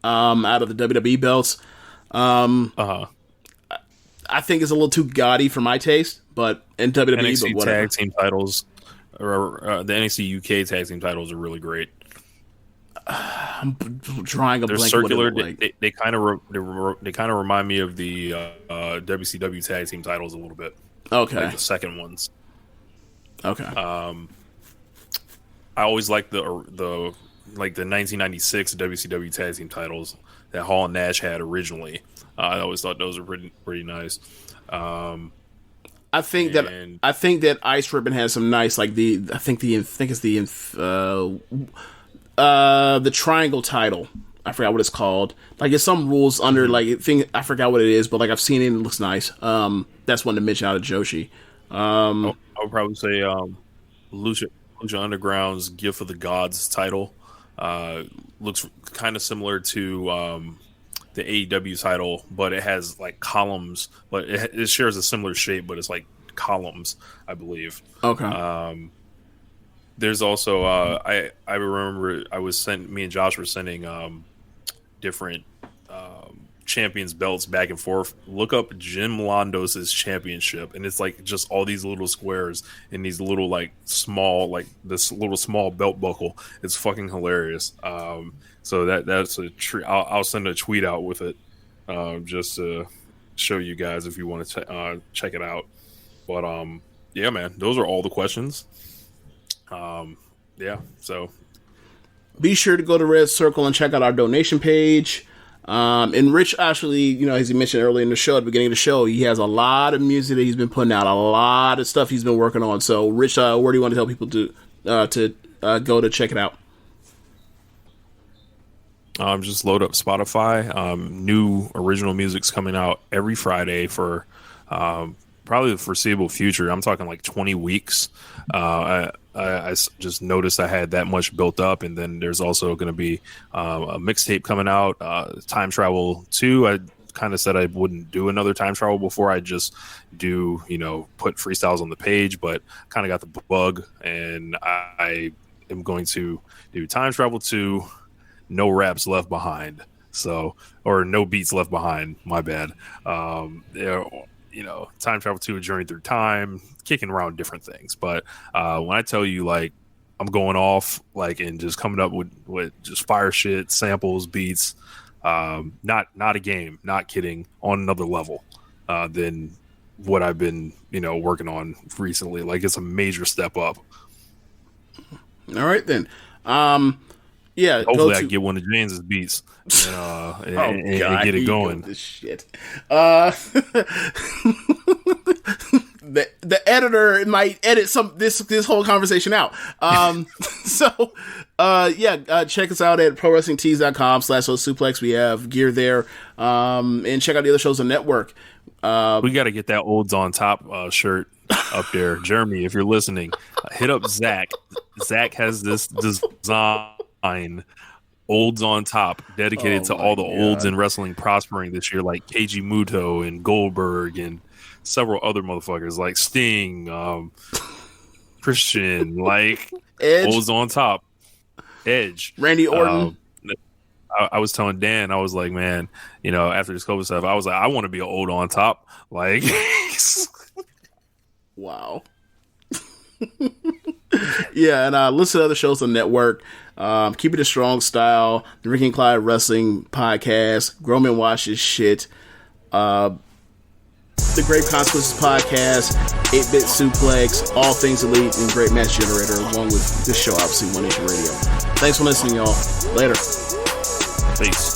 out of the WWE belts. I think it's a little too gaudy for my taste, but in WWE, NXT but whatever. tag team titles, or the NXT UK tag team titles are really great. I'm drawing a They're blank. Circular. They kind of remind me of the WCW tag team titles a little bit. Okay, like the second ones. Okay. I always liked the 1996 WCW tag team titles that Hall and Nash had originally. I always thought those were pretty nice. I think that Ice Ribbon has some nice I think it's the triangle title. I forgot what it's called. Like it's some rules under I forgot what it is, but like I've seen it and it looks nice. That's one to mention out of Joshi. I would probably say Lucha Underground's Gift of the Gods title looks kind of similar to the AEW title, but it has like columns, but it shares a similar shape, but it's like columns, I believe. Okay. There's also I remember me and Josh were sending different champions belts back and forth. Look up Jim Londos' championship, and it's like just all these little squares and these little like small, like this little small belt buckle. It's fucking hilarious. So that's a treat. I'll send a tweet out with it just to show you guys if you want to check it out. But yeah, man, those are all the questions. Yeah, so be sure to go to Red Circle and check out our donation page. And Rich actually, you know, as he mentioned earlier in the show, at the beginning of the show, he has a lot of music that he's been putting out, a lot of stuff he's been working on. So, Rich, where do you want to tell people to go to check it out? Just load up Spotify. New original music's coming out every Friday for probably the foreseeable future. I'm talking like 20 weeks. I just noticed I had that much built up, and then there's also going to be a mixtape coming out. Time Travel 2. I kind of said I wouldn't do another time travel before. I just do, you know, put freestyles on the page, but kind of got the bug, and I am going to do Time Travel 2. No raps left behind, or no beats left behind. My bad. You know, Time Travel 2, A Journey Through Time, kicking around different things. But when I tell you, like, I'm going off, like, and just coming up with just fire shit, samples, beats, not a game, not kidding, on another level than what I've been, you know, working on recently. Like, it's a major step up. All right, then. Yeah, hopefully I get one of James's beats and get it going. This shit. The editor might edit this whole conversation out. Check us out at prowrestlingtees.com/suplex. We have gear there, and check out the other shows on the network. We got to get that Olds on Top shirt up there. Jeremy, if you're listening, hit up Zach. Zach has this design. Olds on Top, dedicated to all the olds in wrestling prospering this year, like Keiji Muto and Goldberg and several other motherfuckers like Sting, Christian, like Edge. Olds on Top, Edge, Randy Orton. I was telling Dan, I was like, man, you know, after this COVID stuff, I was like, I want to be an Old on Top, like. Wow. Yeah, and listen to other shows on the network. Keepin It Strong Style, the Ricky Clive Wrestling Podcast, Grown Watch This Shit, the Great Consequences Podcast, 8-Bit Suplex, All Things Elite, and Great Match Generator, along with this show, obviously, One Nation Radio. Thanks for listening, y'all. Later. Peace.